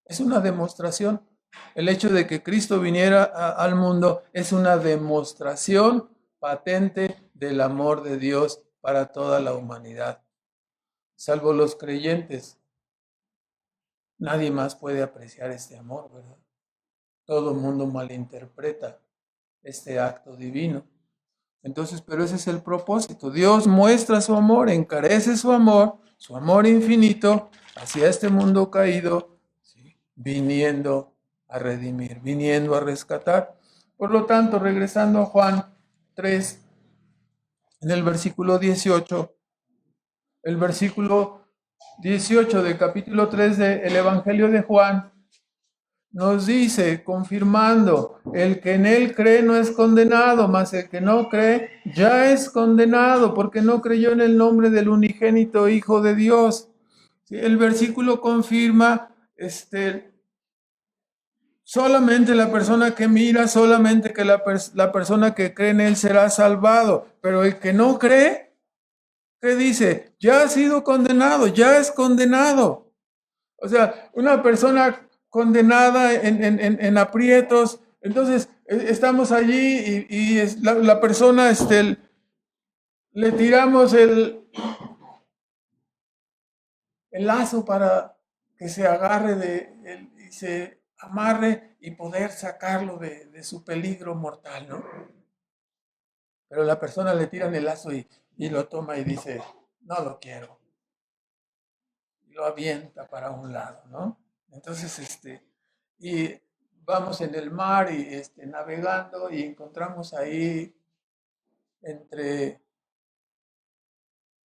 Es una demostración. El hecho de que Cristo viniera al mundo es una demostración patente del amor de Dios para toda la humanidad. salvo los creyentes. Nadie más puede apreciar este amor, ¿verdad? Todo el mundo malinterpreta este acto divino. Entonces, pero ese es el propósito. Dios muestra su amor, encarece su amor infinito hacia este mundo caído, ¿sí? Viniendo a redimir, viniendo a rescatar. Por lo tanto, regresando a Juan 3, en el versículo 18, el versículo 18 del capítulo 3 del Evangelio de Juan, nos dice, confirmando, el que en él cree no es condenado, mas el que no cree ya es condenado, porque no creyó en el nombre del unigénito Hijo de Dios. ¿Sí? El versículo confirma, solamente la persona que mira, solamente que la persona que cree en él será salvado, pero el que no cree, ¿qué dice? Ya ha sido condenado, ya es condenado. O sea, una persona condenada en aprietos, entonces estamos allí y la persona, le tiramos el lazo para que se agarre y se amarre y poder sacarlo de su peligro mortal, ¿no? Pero la persona le tiran el lazo y lo toma y dice, no lo quiero. Y lo avienta para un lado, ¿no? Entonces, y vamos en el mar y navegando y encontramos ahí entre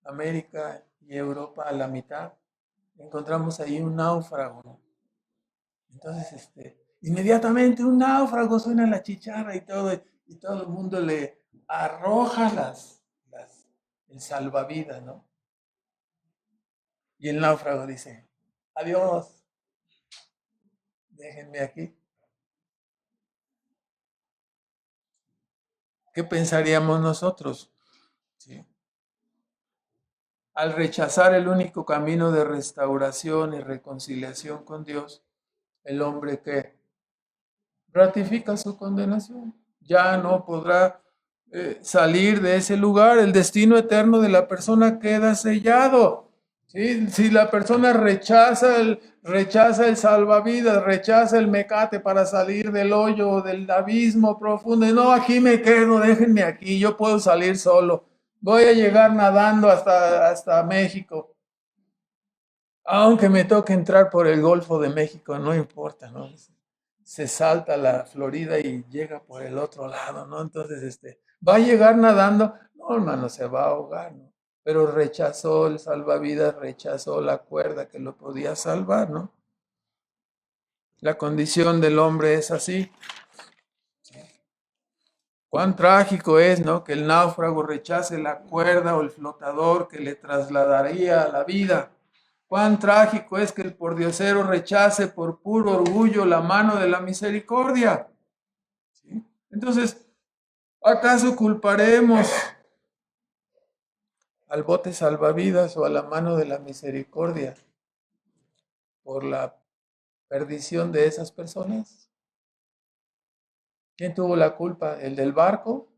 América y Europa a la mitad, encontramos ahí un náufrago, ¿no? Entonces, inmediatamente un náufrago suena la chicharra y todo el mundo le arroja el salvavidas, ¿no? Y el náufrago dice, adiós, déjenme aquí. ¿Qué pensaríamos nosotros? ¿Sí? Al rechazar el único camino de restauración y reconciliación con Dios, el hombre que ratifica su condenación ya no podrá salir de ese lugar. El destino eterno de la persona queda sellado. ¿Sí? Si la persona rechaza el salvavidas, rechaza el mecate para salir del hoyo o del abismo profundo, y no, aquí me quedo, déjenme aquí, yo puedo salir solo, voy a llegar nadando hasta México, aunque me toque entrar por el Golfo de México, no importa, ¿no? Se salta la Florida y llega por el otro lado, ¿no? Entonces, va a llegar nadando, no, hermano, se va a ahogar, ¿no? Pero rechazó el salvavidas, rechazó la cuerda que lo podía salvar, ¿no? La condición del hombre es así. Cuán trágico es, ¿no? Que el náufrago rechace la cuerda o el flotador que le trasladaría a la vida. Cuán trágico es que el pordiosero rechace por puro orgullo la mano de la misericordia. ¿Sí? Entonces, ¿acaso culparemos al bote salvavidas o a la mano de la misericordia por la perdición de esas personas? ¿Quién tuvo la culpa? ¿El del barco?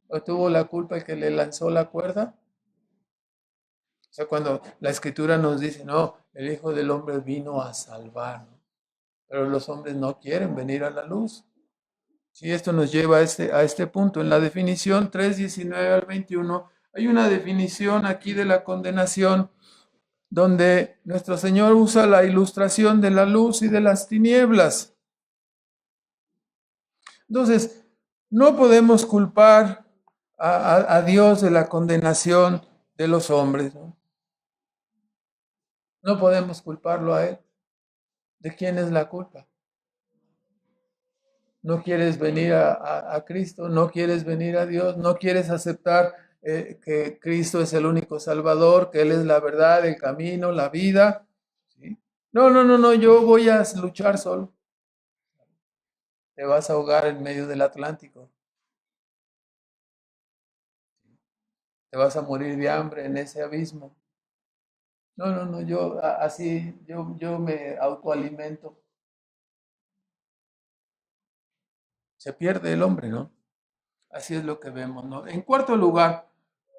¿O tuvo la culpa el que le lanzó la cuerda? O sea, cuando la escritura nos dice, no, el Hijo del Hombre vino a salvar, ¿no? Pero los hombres no quieren venir a la luz. Sí, esto nos lleva a este punto. En la definición 3:19 al 21, hay una definición aquí de la condenación donde nuestro Señor usa la ilustración de la luz y de las tinieblas. Entonces, no podemos culpar a Dios de la condenación de los hombres, ¿no? No podemos culparlo a Él. ¿De quién es la culpa? No quieres venir a Cristo, no quieres venir a Dios, no quieres aceptar que Cristo es el único Salvador, que Él es la verdad, el camino, la vida. ¿Sí? No, no, no, no, yo voy a luchar solo. Te vas a ahogar en medio del Atlántico. Te vas a morir de hambre en ese abismo. No, no, no, yo me autoalimento. Se pierde el hombre, ¿no? Así es lo que vemos, ¿no? En cuarto lugar,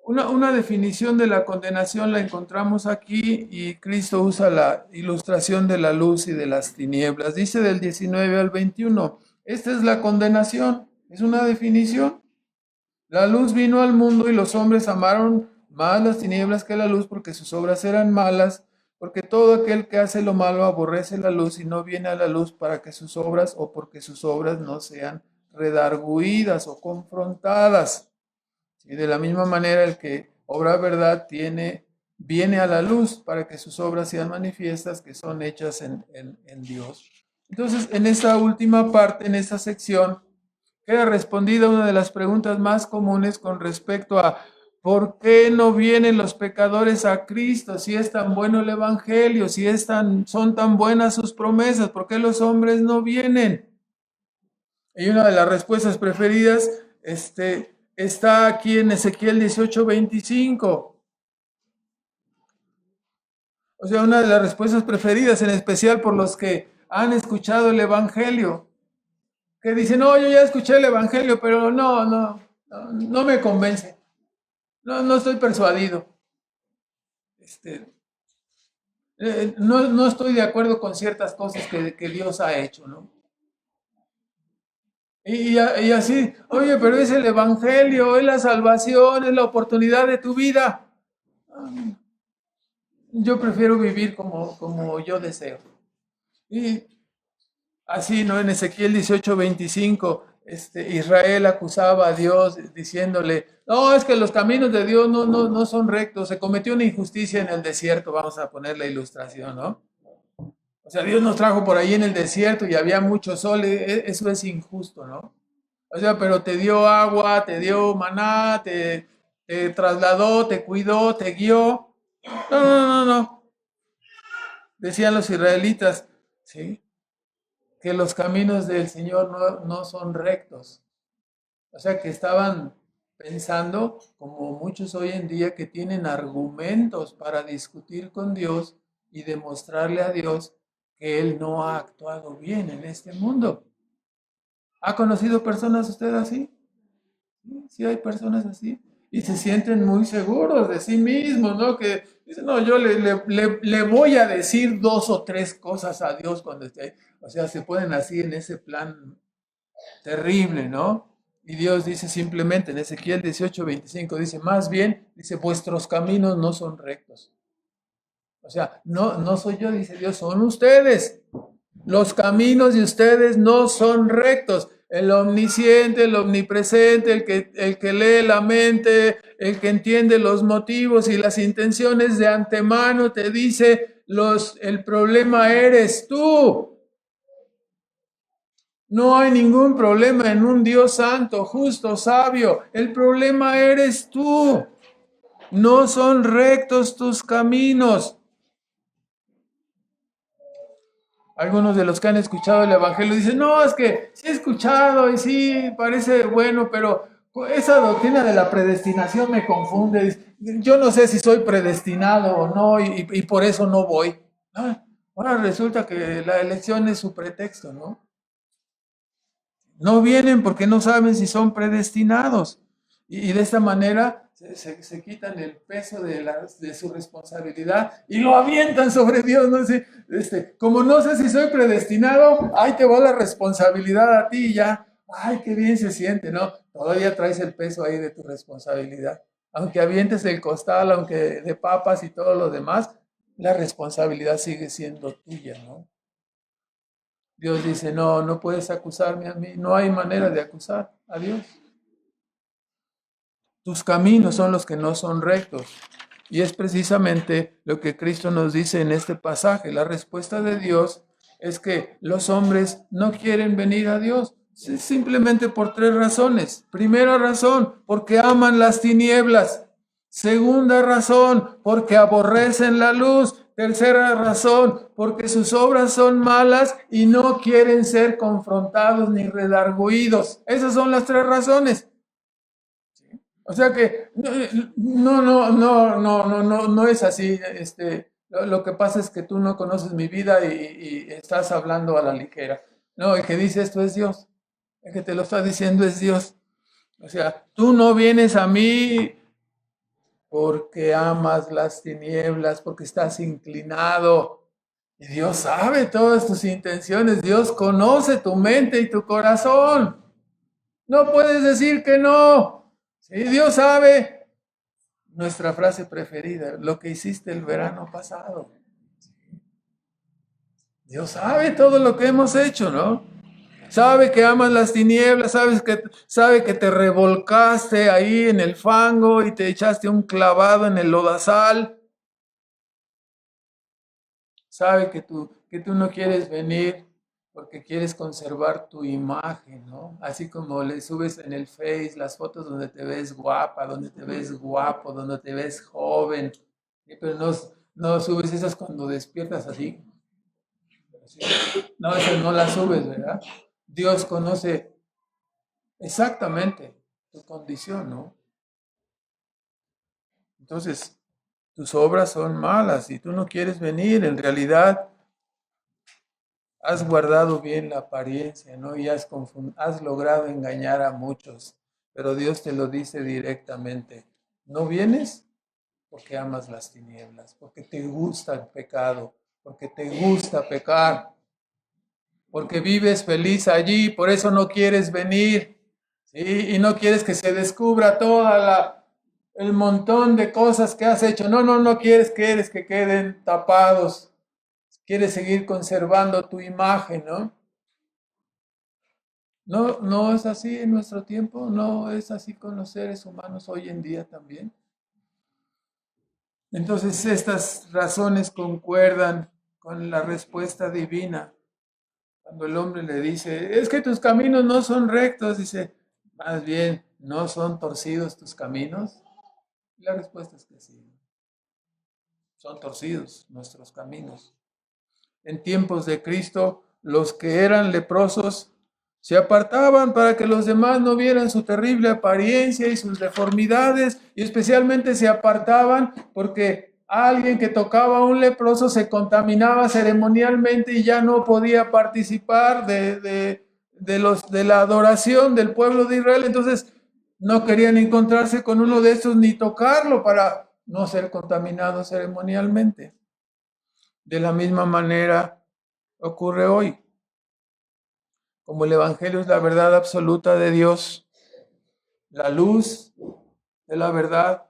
Una definición de la condenación la encontramos aquí y Cristo usa la ilustración de la luz y de las tinieblas. Dice del 19 al 21, esta es la condenación, es una definición. La luz vino al mundo y los hombres amaron más las tinieblas que la luz porque sus obras eran malas, porque todo aquel que hace lo malo aborrece la luz y no viene a la luz para que sus obras o porque sus obras no sean redarguidas o confrontadas. Y de la misma manera el que obra verdad viene a la luz para que sus obras sean manifiestas que son hechas en Dios. Entonces, en esta última parte, en esta sección, queda respondida una de las preguntas más comunes con respecto a ¿por qué no vienen los pecadores a Cristo? Si es tan bueno el Evangelio, si son tan buenas sus promesas, ¿por qué los hombres no vienen? Y una de las respuestas preferidas está aquí en Ezequiel 18:25. O sea, una de las respuestas preferidas, en especial por los que han escuchado el Evangelio, que dicen, no, yo ya escuché el Evangelio, pero no me convence. No estoy persuadido. No estoy de acuerdo con ciertas cosas que Dios ha hecho, ¿no? Y así, oye, pero es el Evangelio, es la salvación, es la oportunidad de tu vida. Yo prefiero vivir como yo deseo. Y así, ¿no? En Ezequiel 18:25, Israel acusaba a Dios diciéndole, no, es que los caminos de Dios no son rectos, se cometió una injusticia en el desierto, vamos a poner la ilustración, ¿no? O sea, Dios nos trajo por ahí en el desierto y había mucho sol, eso es injusto, ¿no? O sea, pero te dio agua, te dio maná, te trasladó, te cuidó, te guió. No. Decían los israelitas, ¿sí? Que los caminos del Señor no son rectos. O sea, que estaban pensando, como muchos hoy en día, que tienen argumentos para discutir con Dios y demostrarle a Dios que Él no ha actuado bien en este mundo. ¿Ha conocido personas usted así? Sí, hay personas así. Y se sienten muy seguros de sí mismos, ¿no? Que dicen, no, yo le voy a decir 2 o 3 cosas a Dios cuando esté ahí. O sea, se ponen así en ese plan terrible, ¿no? Y Dios dice simplemente en Ezequiel 18:25, dice, más bien, dice, vuestros caminos no son rectos. O sea, no soy yo, dice Dios, son ustedes. Los caminos de ustedes no son rectos. El omnisciente, el omnipresente, el que lee la mente, el que entiende los motivos y las intenciones de antemano, te dice, el problema eres tú. No hay ningún problema en un Dios santo, justo, sabio. El problema eres tú. No son rectos tus caminos. Algunos de los que han escuchado el Evangelio dicen, no, es que sí he escuchado y sí parece bueno, pero esa doctrina de la predestinación me confunde. Yo no sé si soy predestinado o no y por eso no voy. Ahora resulta que la elección es su pretexto, ¿no? No vienen porque no saben si son predestinados. Y de esta manera se quitan el peso de su responsabilidad y lo avientan sobre Dios. ¿No? Como no sé si soy predestinado, ahí te va la responsabilidad a ti y ya. Ay, qué bien se siente, ¿no? Todavía traes el peso ahí de tu responsabilidad. Aunque avientes el costal, aunque de papas y todo lo demás, la responsabilidad sigue siendo tuya, ¿no? Dios dice, no puedes acusarme a mí, no hay manera de acusar a Dios. Tus caminos son los que no son rectos. Y es precisamente lo que Cristo nos dice en este pasaje. La respuesta de Dios es que los hombres no quieren venir a Dios, simplemente por 3 razones. Primera razón, porque aman las tinieblas. Segunda razón, porque aborrecen la luz. Tercera razón, porque sus obras son malas y no quieren ser confrontados ni redarguidos. Esas son las 3 razones. O sea que no es así. Lo que pasa es que tú no conoces mi vida y estás hablando a la ligera. No, el que dice esto es Dios. El que te lo está diciendo es Dios. O sea, tú no vienes a mí porque amas las tinieblas, porque estás inclinado. Y Dios sabe todas tus intenciones, Dios conoce tu mente y tu corazón. No puedes decir que no. Sí, Dios sabe. Nuestra frase preferida, lo que hiciste el verano pasado. Dios sabe todo lo que hemos hecho, ¿no? Sabe que amas las tinieblas, sabe que te revolcaste ahí en el fango y te echaste un clavado en el lodazal. Sabe que tú no quieres venir porque quieres conservar tu imagen, ¿no? Así como le subes en el Face las fotos donde te ves guapa, donde te ves guapo, donde te ves joven, pero no subes esas cuando despiertas así. No, esas no las subes, ¿verdad? Dios conoce exactamente tu condición, ¿no? Entonces, tus obras son malas y tú no quieres venir. En realidad, has guardado bien la apariencia, ¿no? Y has logrado engañar a muchos. Pero Dios te lo dice directamente. ¿No vienes? Porque amas las tinieblas, porque te gusta el pecado, porque te gusta pecar, porque vives feliz allí, por eso no quieres venir. ¿Sí? Y no quieres que se descubra el montón de cosas que has hecho. No quieres que queden tapados. Quieres seguir conservando tu imagen, ¿no? No es así en nuestro tiempo, no es así con los seres humanos hoy en día también. Entonces estas razones concuerdan con la respuesta divina. Cuando el hombre le dice, es que tus caminos no son rectos, dice, más bien, ¿no son torcidos tus caminos? Y la respuesta es que sí, son torcidos nuestros caminos. En tiempos de Cristo, los que eran leprosos se apartaban para que los demás no vieran su terrible apariencia y sus deformidades, y especialmente se apartaban porque alguien que tocaba a un leproso se contaminaba ceremonialmente y ya no podía participar de la adoración del pueblo de Israel. Entonces no querían encontrarse con uno de estos ni tocarlo para no ser contaminados ceremonialmente. De la misma manera ocurre hoy. Como el Evangelio es la verdad absoluta de Dios, la luz de la verdad,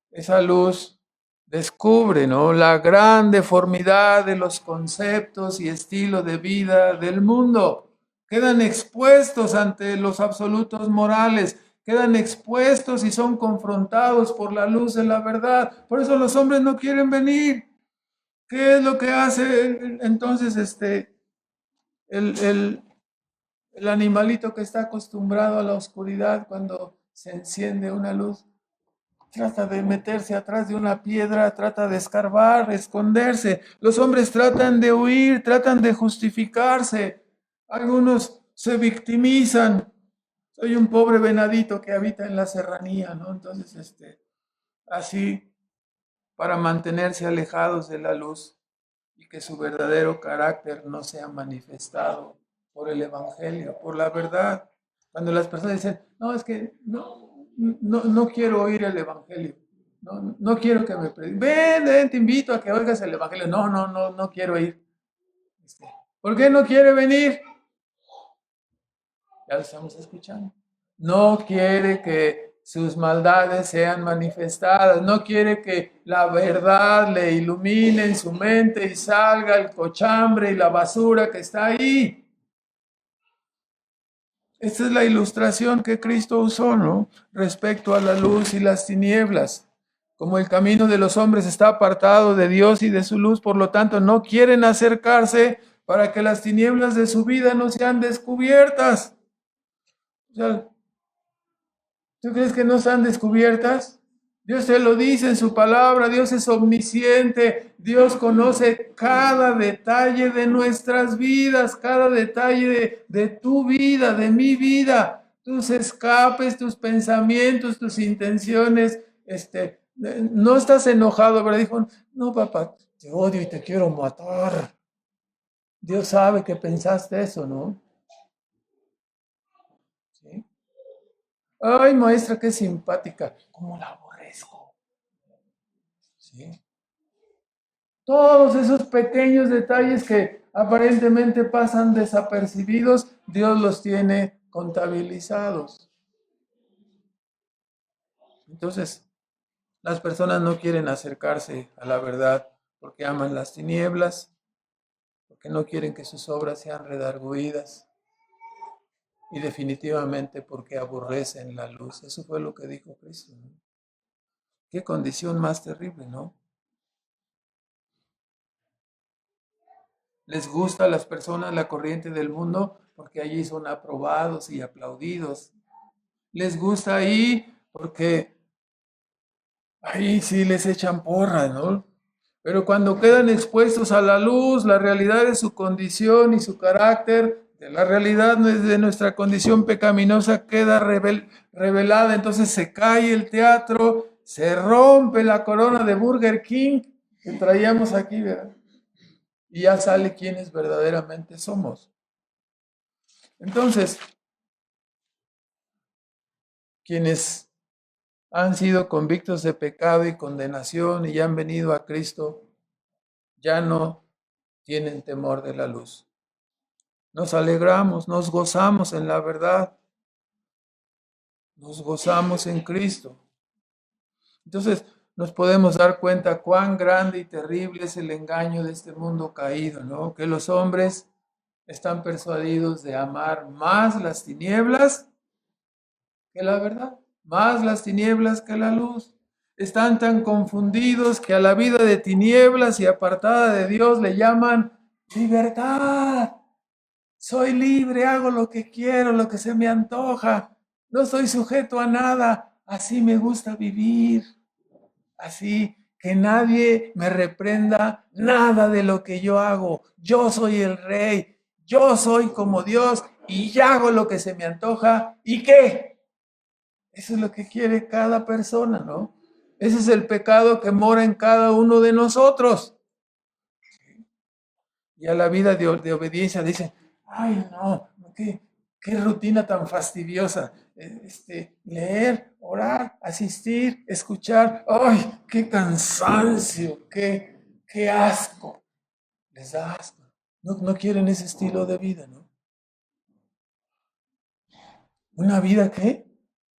esa luz descubre, ¿no?, la gran deformidad de los conceptos y estilo de vida del mundo. Quedan expuestos ante los absolutos morales, quedan expuestos y son confrontados por la luz de la verdad. Por eso los hombres no quieren venir. ¿Qué es lo que hace entonces el, el animalito que está acostumbrado a la oscuridad? Cuando se enciende una luz, trata de meterse atrás de una piedra, trata de escarbar, esconderse. Los hombres tratan de huir, tratan de justificarse. Algunos se victimizan. Soy un pobre venadito que habita en la serranía, ¿no? Entonces, así, para mantenerse alejados de la luz y que su verdadero carácter no sea manifestado por el Evangelio, por la verdad. Cuando las personas dicen, no, es que no quiero oír el Evangelio, no quiero que me prediques, ven, te invito a que oigas el Evangelio, no quiero ir. ¿Por qué no quiere venir? Ya lo estamos escuchando. No quiere que sus maldades sean manifestadas, no quiere que la verdad le ilumine en su mente y salga el cochambre y la basura que está ahí. Esta es la ilustración que Cristo usó, ¿no?, respecto a la luz y las tinieblas. Como el camino de los hombres está apartado de Dios y de su luz, por lo tanto no quieren acercarse para que las tinieblas de su vida no sean descubiertas. O sea, ¿tú crees que no están descubiertas? Dios te lo dice en su palabra. Dios es omnisciente. Dios conoce cada detalle de nuestras vidas, cada detalle de tu vida, de mi vida, tus escapes, tus pensamientos, tus intenciones. No estás enojado, pero dijo, no, papá, te odio y te quiero matar. Dios sabe que pensaste eso, ¿no? ¿Sí? Ay, maestra, qué simpática. ¿Cómo la aborrezco? ¿sí? Todos esos pequeños detalles que aparentemente pasan desapercibidos, Dios los tiene contabilizados. Entonces, las personas no quieren acercarse a la verdad porque aman las tinieblas, porque no quieren que sus obras sean redargüidas y definitivamente porque aborrecen la luz. Eso fue lo que dijo Cristo, ¿no? Qué condición más terrible, ¿no? Les gusta a las personas la corriente del mundo porque allí son aprobados y aplaudidos. Les gusta ahí porque ahí sí les echan porras, ¿no? Pero cuando quedan expuestos a la luz, la realidad de su condición y su carácter, de la realidad de nuestra condición pecaminosa queda revelada, entonces se cae el teatro, se rompe la corona de Burger King que traíamos aquí, ¿verdad? Y ya sale quienes verdaderamente somos. Entonces, quienes han sido convictos de pecado y condenación y ya han venido a Cristo, ya no tienen temor de la luz. Nos alegramos, nos gozamos en la verdad, nos gozamos en Cristo. Entonces nos podemos dar cuenta cuán grande y terrible es el engaño de este mundo caído, ¿no? Que los hombres están persuadidos de amar más las tinieblas que la verdad, más las tinieblas que la luz. Están tan confundidos que a la vida de tinieblas y apartada de Dios le llaman libertad. Soy libre, hago lo que quiero, lo que se me antoja. No estoy sujeto a nada. Así me gusta vivir. Así que nadie me reprenda nada de lo que yo hago. Yo soy el rey. Yo soy como Dios y ya hago lo que se me antoja. ¿Y qué? Eso es lo que quiere cada persona, ¿no? Ese es el pecado que mora en cada uno de nosotros. Y a la vida de obediencia dicen, ay no, qué rutina tan fastidiosa. Leer, orar, asistir, escuchar, ay, qué cansancio, qué asco. Les da asco. No quieren ese estilo de vida, ¿no? Una vida ¿qué?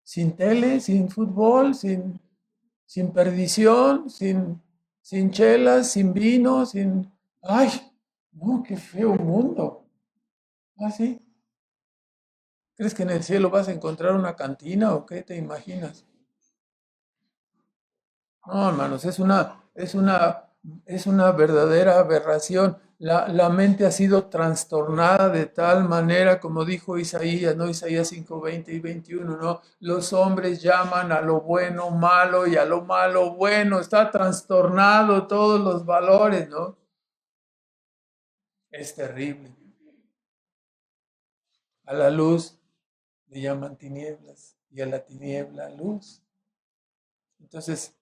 Sin tele, sin fútbol, sin perdición, sin chelas, sin vino, sin... ¡Ay! No, qué feo mundo. ¿Ah, sí? ¿Crees que en el cielo vas a encontrar una cantina o qué te imaginas? No, hermanos, es una verdadera aberración. La mente ha sido trastornada de tal manera, como dijo Isaías, ¿no? Isaías 5:20 y 21, ¿no? Los hombres llaman a lo bueno malo y a lo malo bueno. Está trastornado todos los valores, ¿no? Es terrible. A la luz le llaman tinieblas y a la tiniebla luz. Entonces,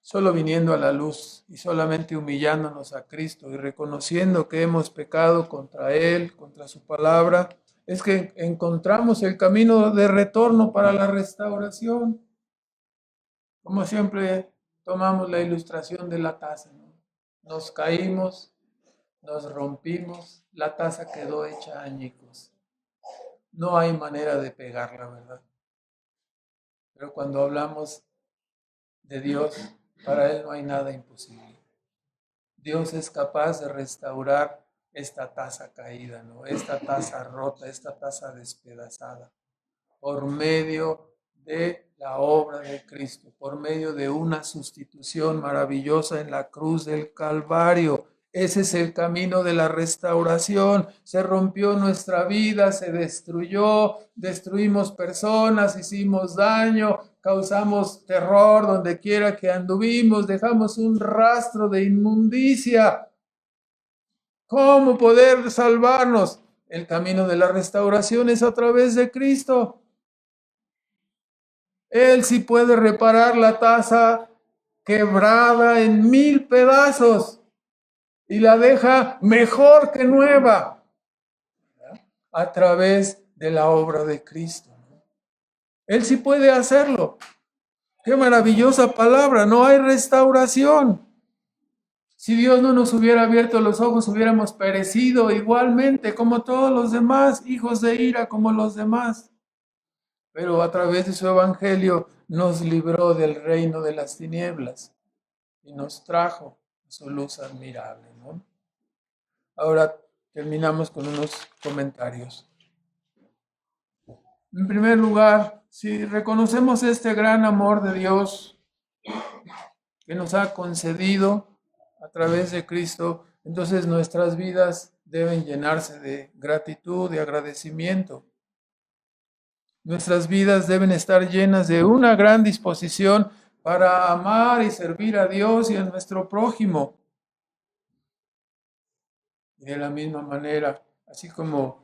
solo viniendo a la luz y solamente humillándonos a Cristo y reconociendo que hemos pecado contra Él, contra su palabra, es que encontramos el camino de retorno para la restauración. Como siempre tomamos la ilustración de la taza, ¿no? Nos caímos, nos rompimos, la taza quedó hecha añicos. No hay manera de pegarla, ¿verdad? Pero cuando hablamos de Dios, para Él no hay nada imposible. Dios es capaz de restaurar esta taza caída, ¿no? Esta taza rota, esta taza despedazada, por medio de la obra de Cristo, por medio de una sustitución maravillosa en la cruz del Calvario. Ese es el camino de la restauración. Se rompió nuestra vida, se destruyó, destruimos personas, hicimos daño, causamos terror donde quiera que anduvimos, dejamos un rastro de inmundicia. ¿Cómo poder salvarnos? El camino de la restauración es a través de Cristo. Él sí puede reparar la taza quebrada en 1000 pedazos y la deja mejor que nueva a través de la obra de Cristo. Él sí puede hacerlo. Qué maravillosa palabra, no hay restauración. Si Dios no nos hubiera abierto los ojos, hubiéramos perecido igualmente como todos los demás, hijos de ira como los demás. Pero a través de su evangelio nos libró del reino de las tinieblas y nos trajo su luz admirable, ¿no? Ahora terminamos con unos comentarios. En primer lugar, si reconocemos este gran amor de Dios que nos ha concedido a través de Cristo, entonces nuestras vidas deben llenarse de gratitud, de agradecimiento. Nuestras vidas deben estar llenas de una gran disposición para amar y servir a Dios y a nuestro prójimo. Y de la misma manera, así como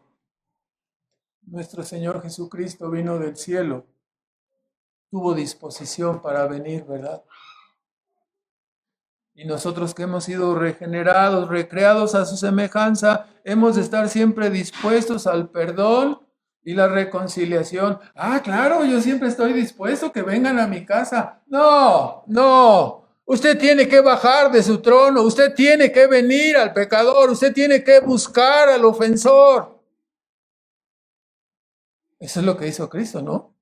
nuestro Señor Jesucristo vino del cielo, tuvo disposición para venir, ¿verdad? Y nosotros que hemos sido regenerados, recreados a su semejanza, hemos de estar siempre dispuestos al perdón y la reconciliación. Ah, claro, yo siempre estoy dispuesto que vengan a mi casa. No, no. Usted tiene que bajar de su trono, usted tiene que venir al pecador, usted tiene que buscar al ofensor. Eso es lo que hizo Cristo, ¿no?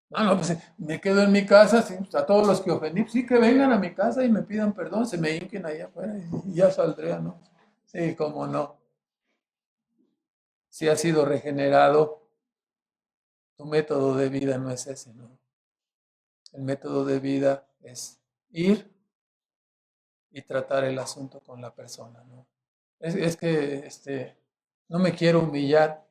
No, pues me quedo en mi casa, sí, a todos los que ofendí, sí que vengan a mi casa y me pidan perdón, se me hinquen allá afuera y ya saldré, ¿no? Sí, cómo no. Si has sido regenerado, tu método de vida no es ese, ¿no? El método de vida es ir y tratar el asunto con la persona, ¿no? Es que no me quiero humillar.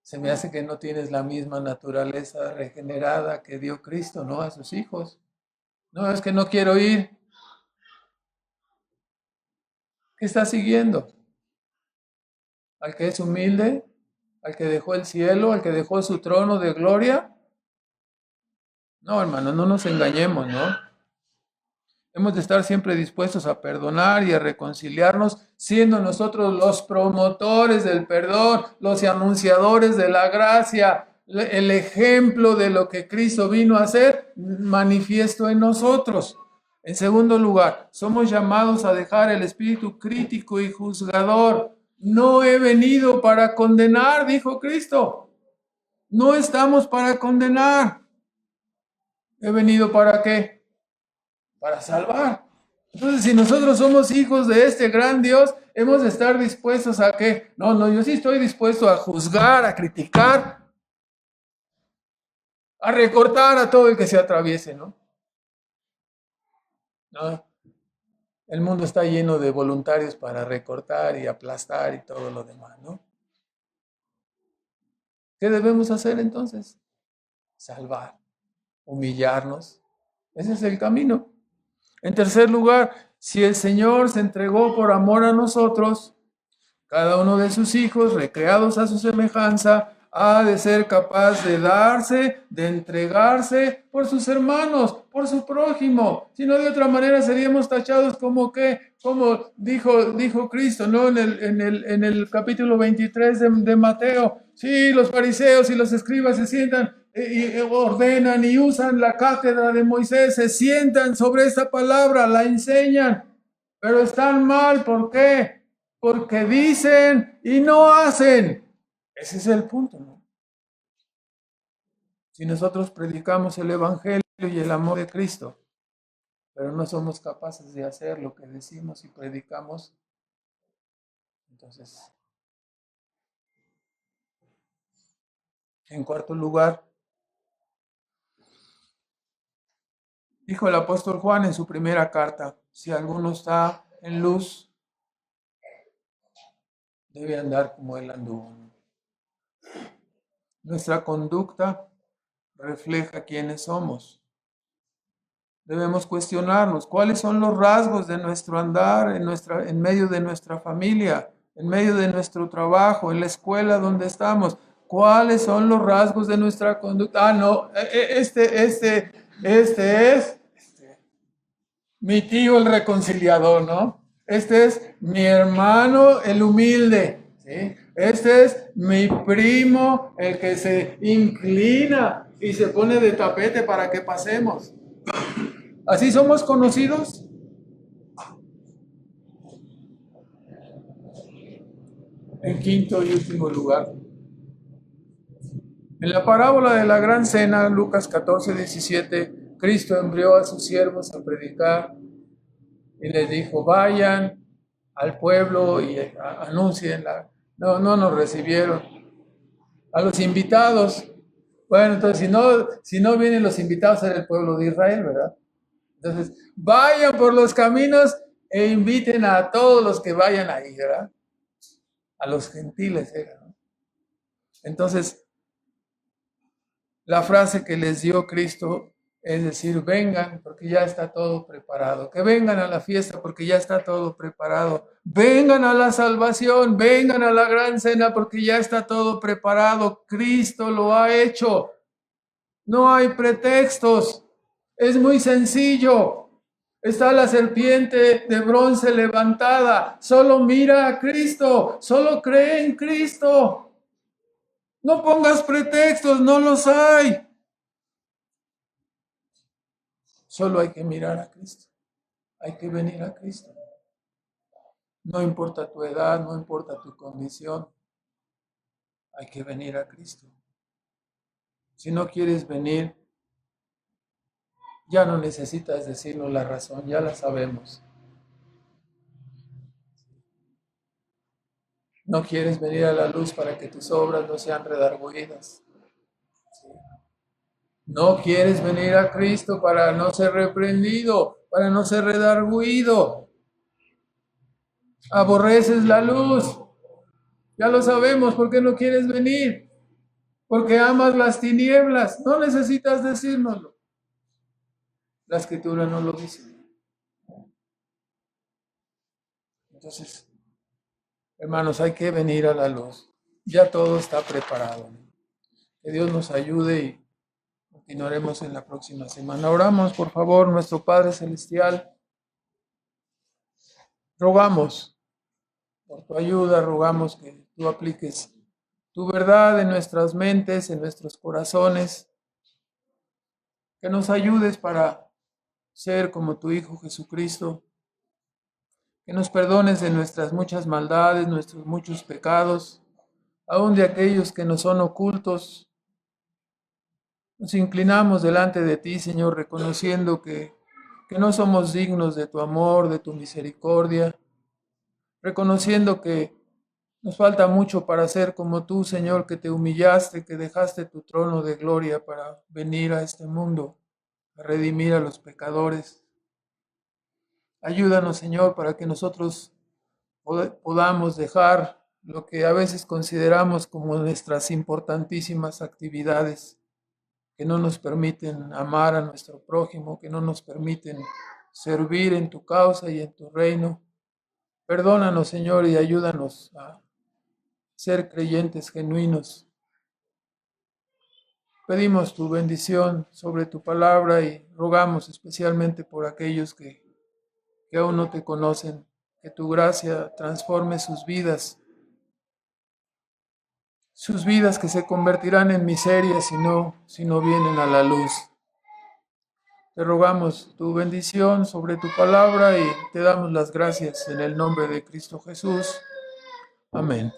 Se me hace que no tienes la misma naturaleza regenerada que dio Cristo, ¿no? A sus hijos. No, es que no quiero ir. ¿Qué estás siguiendo? ¿Al que es humilde? ¿Al que dejó el cielo? ¿Al que dejó su trono de gloria? No, hermano, no nos engañemos, ¿no? Hemos de estar siempre dispuestos a perdonar y a reconciliarnos, siendo nosotros los promotores del perdón, los anunciadores de la gracia, el ejemplo de lo que Cristo vino a hacer manifiesto en nosotros. En segundo lugar, somos llamados a dejar el espíritu crítico y juzgador. No he venido para condenar, dijo Cristo. No estamos para condenar. ¿He venido para qué? Para salvar. Entonces, si nosotros somos hijos de este gran Dios, hemos de estar dispuestos a qué? No, yo sí estoy dispuesto a juzgar, a criticar, a recortar a todo el que se atraviese, ¿no? No. El mundo está lleno de voluntarios para recortar y aplastar y todo lo demás, ¿no? ¿Qué debemos hacer entonces? Salvar, humillarnos. Ese es el camino. En tercer lugar, si el Señor se entregó por amor a nosotros, cada uno de sus hijos, recreados a su semejanza, ha de ser capaz de darse, de entregarse por sus hermanos, por su prójimo. Si no, de otra manera seríamos tachados como que, como dijo Cristo, ¿no? En el capítulo 23 de Mateo. Sí, los fariseos y los escribas se sientan y ordenan y usan la cátedra de Moisés, se sientan sobre esa palabra, la enseñan, pero están mal. ¿Por qué? Porque dicen y no hacen. Ese es el punto, ¿no? Si nosotros predicamos el Evangelio y el amor de Cristo, pero no somos capaces de hacer lo que decimos y predicamos, entonces, en cuarto lugar, dijo el apóstol Juan en su primera carta, si alguno está en luz, debe andar como él anduvo. Nuestra conducta refleja quiénes somos. Debemos cuestionarnos cuáles son los rasgos de nuestro andar en medio de nuestra familia, en medio de nuestro trabajo, en la escuela donde estamos. ¿Cuáles son los rasgos de nuestra conducta? Ah, no, este es mi tío el reconciliador, ¿no? Este es mi hermano el humilde. ¿sí? Este es mi primo, el que se inclina y se pone de tapete para que pasemos. ¿Así somos conocidos? En quinto y último lugar, en la parábola de la gran cena, Lucas 14:17, Cristo envió a sus siervos a predicar y les dijo, vayan al pueblo y anuncien. No nos recibieron. A los invitados, bueno, entonces si no vienen los invitados era el pueblo de Israel, ¿verdad? Entonces, vayan por los caminos e inviten a todos los que vayan ahí, ¿verdad? A los gentiles era, ¿no? Entonces, la frase que les dio Cristo es decir, vengan porque ya está todo preparado. Que vengan a la fiesta porque ya está todo preparado. Vengan a la salvación, vengan a la gran cena porque ya está todo preparado. Cristo lo ha hecho. No hay pretextos. Es muy sencillo. Está la serpiente de bronce levantada. Solo mira a Cristo. Solo cree en Cristo. No pongas pretextos, no los hay. Solo hay que mirar a Cristo. Hay que venir a Cristo. No importa tu edad, no importa tu condición. Hay que venir a Cristo. Si no quieres venir, ya no necesitas decirnos la razón, ya la sabemos. No quieres venir a la luz para que tus obras no sean redargüidas. No quieres venir a Cristo para no ser reprendido, para no ser redargüido. Aborreces la luz. Ya lo sabemos, ¿por qué no quieres venir? Porque amas las tinieblas. No necesitas decírnoslo. La Escritura no lo dice. Entonces, hermanos, hay que venir a la luz. Ya todo está preparado. Que Dios nos ayude y continuaremos en la próxima semana. Oramos, por favor, nuestro Padre Celestial. Rogamos por tu ayuda, rogamos que tú apliques tu verdad en nuestras mentes, en nuestros corazones. Que nos ayudes para ser como tu Hijo Jesucristo. Que nos perdones de nuestras muchas maldades, nuestros muchos pecados, aun de aquellos que nos son ocultos. Nos inclinamos delante de ti, Señor, reconociendo que no somos dignos de tu amor, de tu misericordia, reconociendo que nos falta mucho para ser como tú, Señor, que te humillaste, que dejaste tu trono de gloria para venir a este mundo, a redimir a los pecadores. Ayúdanos, Señor, para que nosotros podamos dejar lo que a veces consideramos como nuestras importantísimas actividades, que no nos permiten amar a nuestro prójimo, que no nos permiten servir en tu causa y en tu reino. Perdónanos, Señor, y ayúdanos a ser creyentes genuinos. Pedimos tu bendición sobre tu palabra y rogamos especialmente por aquellos que aún no te conocen, que tu gracia transforme sus vidas que se convertirán en miseria si no vienen a la luz. Te rogamos tu bendición sobre tu palabra y te damos las gracias en el nombre de Cristo Jesús. Amén.